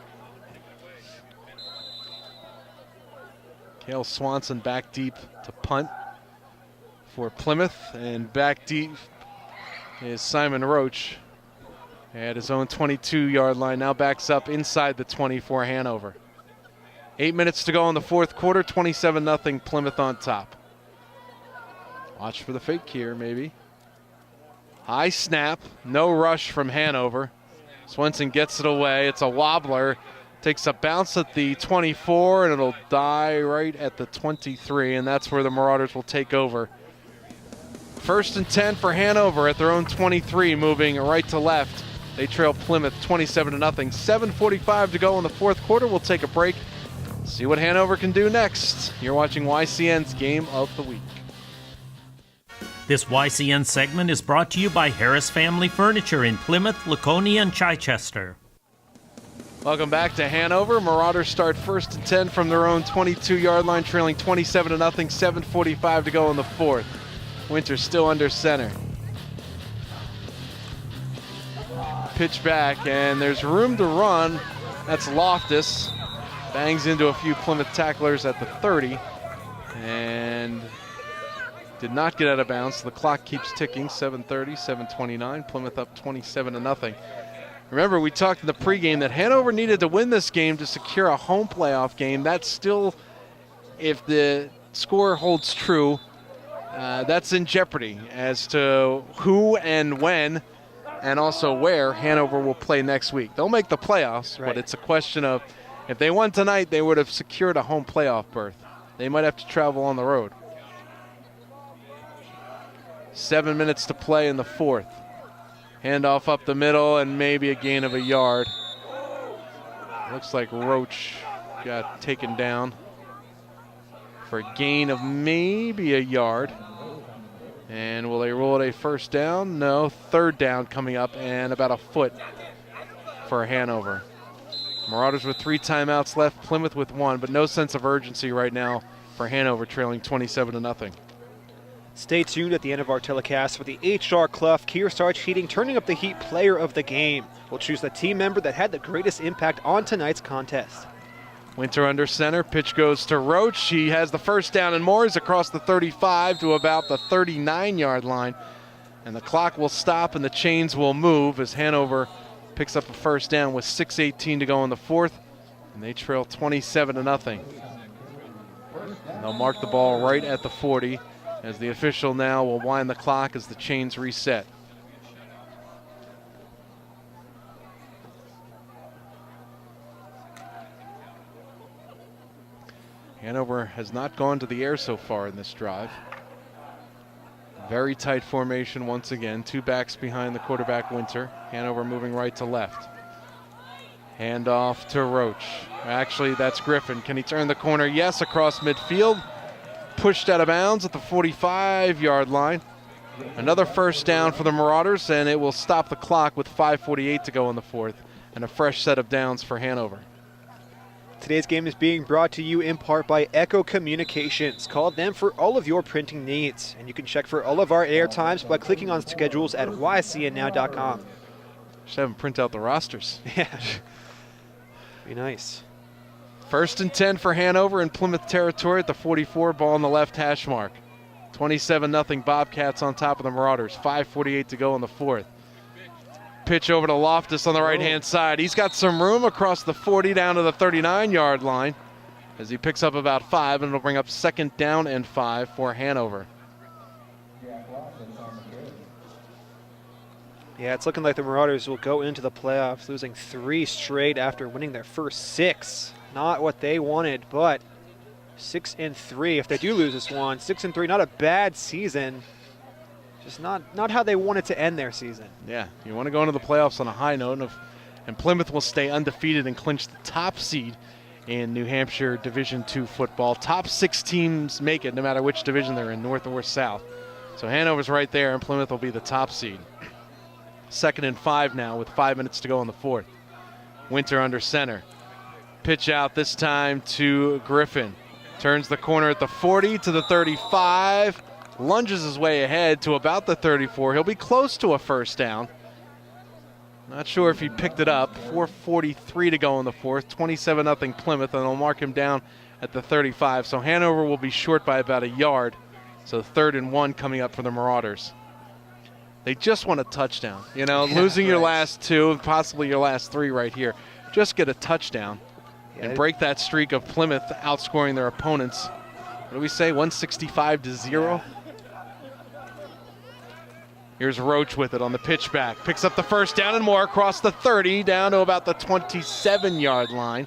Speaker 4: Cale Swanson back deep to punt for Plymouth. And back deep is Simon Roche at his own 22-yard line. Now backs up inside the 20 for Hanover. 8 minutes to go in the fourth quarter. 27-0 Plymouth on top. Watch for the fake here, maybe. High snap. No rush from Hanover. Swenson gets it away. It's a wobbler. Takes a bounce at the 24, and it'll die right at the 23, and that's where the Marauders will take over. 1st and 10 for Hanover at their own 23, moving right to left. They trail Plymouth 27-0. 7:45 to go in the fourth quarter. We'll take a break. See what Hanover can do next. You're watching YCN's Game of the Week.
Speaker 1: This YCN segment is brought to you by Harris Family Furniture in Plymouth, Laconia, and Chichester.
Speaker 4: Welcome back to Hanover. Marauders start 1st and 10 from their own 22-yard line, trailing 27-0. 7:45 to go in the fourth. Winter still under center. Pitch back, and there's room to run. That's Loftus. Bangs into a few Plymouth tacklers at the 30. And did not get out of bounds. The clock keeps ticking. 7:30, 7:29. Plymouth up 27-0. Remember, we talked in the pregame that Hanover needed to win this game to secure a home playoff game. That's still, if the score holds true, that's in jeopardy as to who and when and also where Hanover will play next week. They'll make the playoffs, but it's a question of if they won tonight, they would have secured a home playoff berth. They might have to travel on the road. 7 minutes to play in the fourth. Handoff up the middle and maybe a gain of a yard. Looks like Roche got taken down for a gain of maybe a yard. And will they roll it a first down? No, 3rd down coming up and about a foot for Hanover. Marauders with 3 timeouts left, Plymouth with 1, but no sense of urgency right now for Hanover, trailing 27-0.
Speaker 5: Stay tuned at the end of our telecast for the HR Clough Kearsarge Heating Turning Up the Heat Player of the Game. We'll choose the team member that had the greatest impact on tonight's contest.
Speaker 4: Winter under center, pitch goes to Roche. He has the first down and more. He's across the 35 to about the 39-yard line. And the clock will stop and the chains will move as Hanover picks up a first down with 6:18 to go in the fourth. And they trail 27-0. And they'll mark the ball right at the 40 as the official now will wind the clock as the chains reset. Hanover has not gone to the air so far in this drive. Very tight formation once again. 2 backs behind the quarterback, Winter. Hanover moving right to left. Handoff to Roche. Actually, that's Griffin. Can he turn the corner? Yes, across midfield. Pushed out of bounds at the 45-yard line. Another first down for the Marauders, and it will stop the clock with 5:48 to go in the fourth. And a fresh set of downs for Hanover.
Speaker 5: Today's game is being brought to you in part by Echo Communications. Call them for all of your printing needs. And you can check for all of our air times by clicking on schedules at ycnnow.com.
Speaker 4: Just have them print out the rosters.
Speaker 5: Yeah. Be nice.
Speaker 4: 1st and 10 for Hanover in Plymouth territory at the 44, ball on the left hash mark. 27-0 Bobcats on top of the Marauders. 5:48 to go in the fourth. Pitch over to Loftus on the right-hand side. He's got some room across the 40 down to the 39-yard line as he picks up about 5, and it'll bring up 2nd down and 5 for Hanover.
Speaker 5: Yeah, it's looking like the Marauders will go into the playoffs, losing 3 straight after winning their first 6. Not what they wanted, but 6-3 if they do lose this one. 6-3, not a bad season. Just not how they wanted to end their season.
Speaker 4: Yeah, you want to go into the playoffs on a high note, and Plymouth will stay undefeated and clinch the top seed in New Hampshire Division II football. Top 6 teams make it, no matter which division they're in, north or south. So Hanover's right there, and Plymouth will be the top seed. 2nd and 5 now with 5 minutes to go in the 4th. Winter under center. Pitch out this time to Griffin. Turns the corner at the 40 to the 35. Lunges his way ahead to about the 34. He'll be close to a first down. Not sure if he picked it up. 4:43 to go in the 4th. 27-0 Plymouth, and they'll mark him down at the 35. So Hanover will be short by about a yard. So 3rd and 1 coming up for the Marauders. They just want a touchdown. You know, losing your last 2 and possibly your last 3 right here. Just get a touchdown and break that streak of Plymouth outscoring their opponents. What do we say, 165-0? Here's Roche with it on the pitch back. Picks up the first down and more across the 30 down to about the 27-yard line.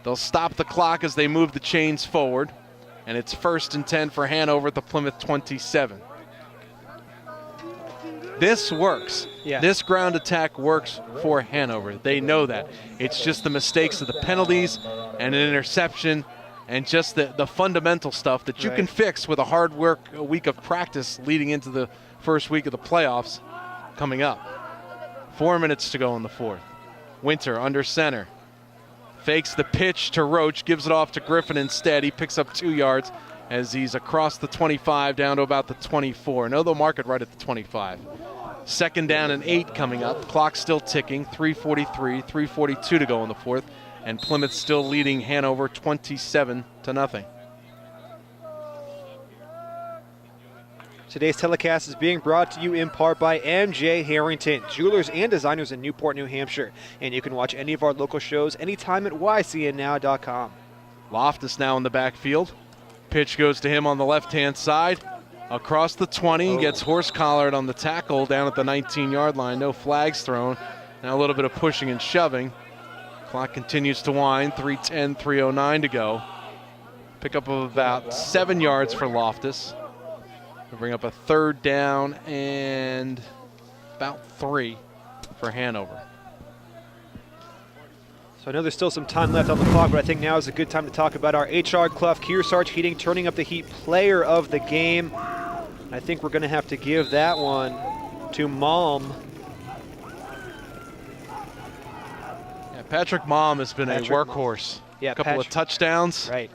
Speaker 4: They'll stop the clock as they move the chains forward. And it's 1st and 10 for Hanover at the Plymouth 27. This works.
Speaker 5: Yeah.
Speaker 4: This ground attack works for Hanover. They know that. It's just the mistakes of the penalties and an interception and just the fundamental stuff that you can fix with a week of practice leading into the first week of the playoffs coming up. 4 minutes to go in the 4th. Winter under center. Fakes the pitch to Roche, gives it off to Griffin instead. He picks up 2 yards as he's across the 25 down to about the 24. No, they'll mark it right at the 25. 2nd down and 8 coming up. Clock still ticking. 3:43, 3:42 to go in the 4th. And Plymouth still leading Hanover 27-0.
Speaker 5: Today's telecast is being brought to you in part by MJ Harrington, jewelers and designers in Newport, New Hampshire. And you can watch any of our local shows anytime at YCNnow.com.
Speaker 4: Loftus now in the backfield. Pitch goes to him on the left-hand side. Across the 20, gets horse-collared on the tackle down at the 19-yard line. No flags thrown. Now a little bit of pushing and shoving. Clock continues to wind. 3:10, 3:09 to go. Pickup of about 7 yards for Loftus. We'll bring up a 3rd down and about 3 for Hanover.
Speaker 5: So I know there's still some time left on the clock, but I think now is a good time to talk about our HR Clough Kearsarge Heating Turning Up the Heat player of the game. I think we're going to have to give that one to Mom.
Speaker 4: Yeah, Patrick Mom has been a workhorse.
Speaker 5: Yeah,
Speaker 4: a couple of touchdowns.
Speaker 5: Right.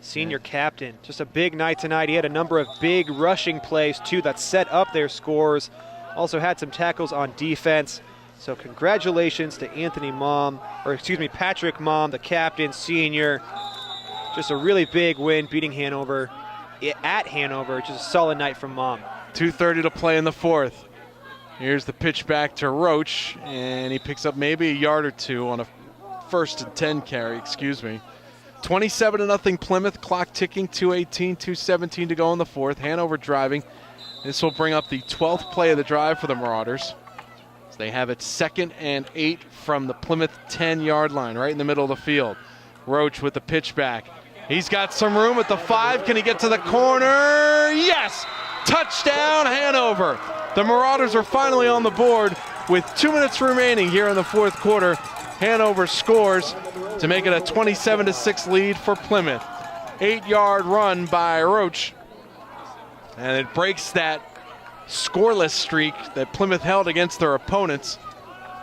Speaker 5: Senior captain. Just a big night tonight. He had a number of big rushing plays, too, that set up their scores. Also had some tackles on defense. So congratulations to Patrick Mom, the captain, senior. Just a really big win, beating Hanover at Hanover. Just a solid night from Mom.
Speaker 4: 2:30 to play in the 4th. Here's the pitch back to Roche, and he picks up maybe a yard or 2 on a 1st and 10 carry, 27-0 Plymouth, clock ticking, 2:18, 2:17 to go in the 4th. Hanover driving. This will bring up the 12th play of the drive for the Marauders. They have it 2nd and 8 from the Plymouth 10-yard line, right in the middle of the field. Roche with the pitch back. He's got some room at the 5. Can he get to the corner? Yes! Touchdown, Hanover. The Marauders are finally on the board with 2 minutes remaining here in the 4th quarter. Hanover scores to make it a 27-6 lead for Plymouth. 8-yard run by Roche. And it breaks that scoreless streak that Plymouth held against their opponents,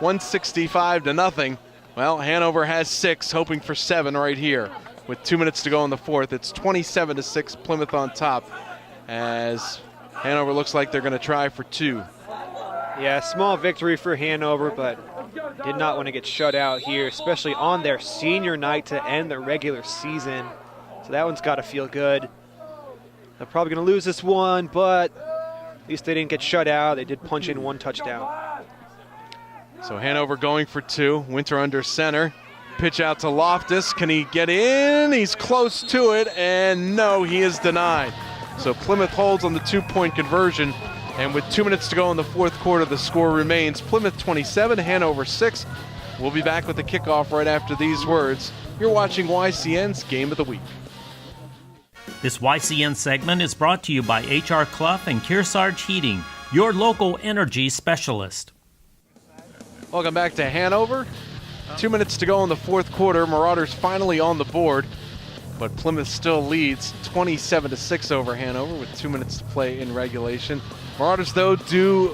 Speaker 4: 165-0. Well, Hanover has 6, hoping for 7 right here. With 2 minutes to go in the 4th, it's 27-6, Plymouth on top, as Hanover looks like they're going to try for 2.
Speaker 5: Yeah, small victory for Hanover, but did not want to get shut out here, especially on their senior night to end the regular season. So that one's got to feel good. They're probably going to lose this one, but at least they didn't get shut out. They did punch in 1 touchdown.
Speaker 4: So Hanover going for 2. Winter under center. Pitch out to Loftus. Can he get in? He's close to it, and no, he is denied. So Plymouth holds on the 2-point conversion, and with 2 minutes to go in the 4th quarter, the score remains Plymouth 27, Hanover 6. We'll be back with the kickoff right after these words. You're watching YCN's Game of the Week.
Speaker 1: This YCN segment is brought to you by HR Clough and Kearsarge Heating, your local energy specialist.
Speaker 4: Welcome back to Hanover. 2 minutes to go in the fourth quarter. Marauders finally on the board, but Plymouth still leads 27-6 over Hanover with 2 minutes to play in regulation. Marauders, though, do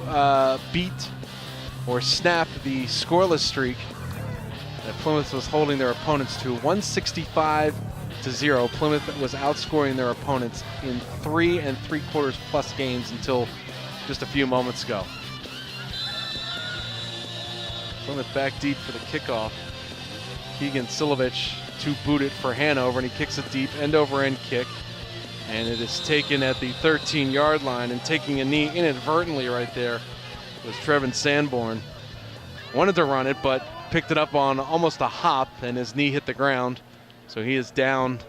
Speaker 4: beat or snap the scoreless streak that Plymouth was holding their opponents to, 165-0. Plymouth was outscoring their opponents in 3 3/4 plus games until just a few moments ago. Plymouth back deep for the kickoff. Keegan Silovich to boot it for Hanover, and he kicks it deep, end over end kick. And it is taken at the 13-yard line, and taking a knee inadvertently right there was Trevin Sanborn. Wanted to run it, but picked it up on almost a hop, and his knee hit the ground. So he is down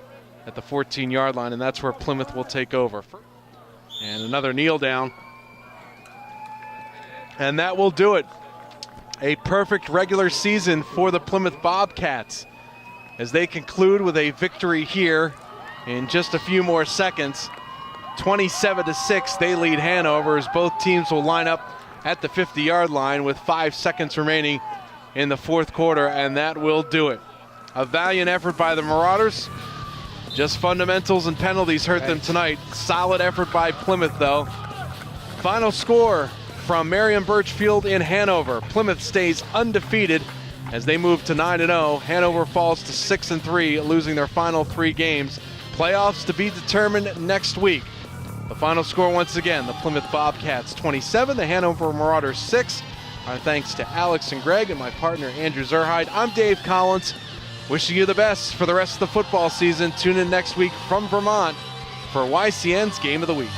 Speaker 4: at the 14-yard line, and that's where Plymouth will take over. And another kneel down. And that will do it. A perfect regular season for the Plymouth Bobcats as they conclude with a victory here in just a few more seconds. 27-6, they lead Hanover as both teams will line up at the 50-yard line with 5 seconds remaining in the fourth quarter, and that will do it. A valiant effort by the Marauders. Just fundamentals and penalties hurt them tonight. Solid effort by Plymouth, though. Final score from Marion Birchfield in Hanover. Plymouth stays undefeated as they move to 9-0. Hanover falls to 6-3, losing their final 3 games. Playoffs to be determined next week. The final score once again, the Plymouth Bobcats 27, the Hanover Marauders 6. Our thanks to Alex and Greg and my partner Andrew Zerhide. I'm Dave Collins, wishing you the best for the rest of the football season. Tune in next week from Vermont for YCN's Game of the Week.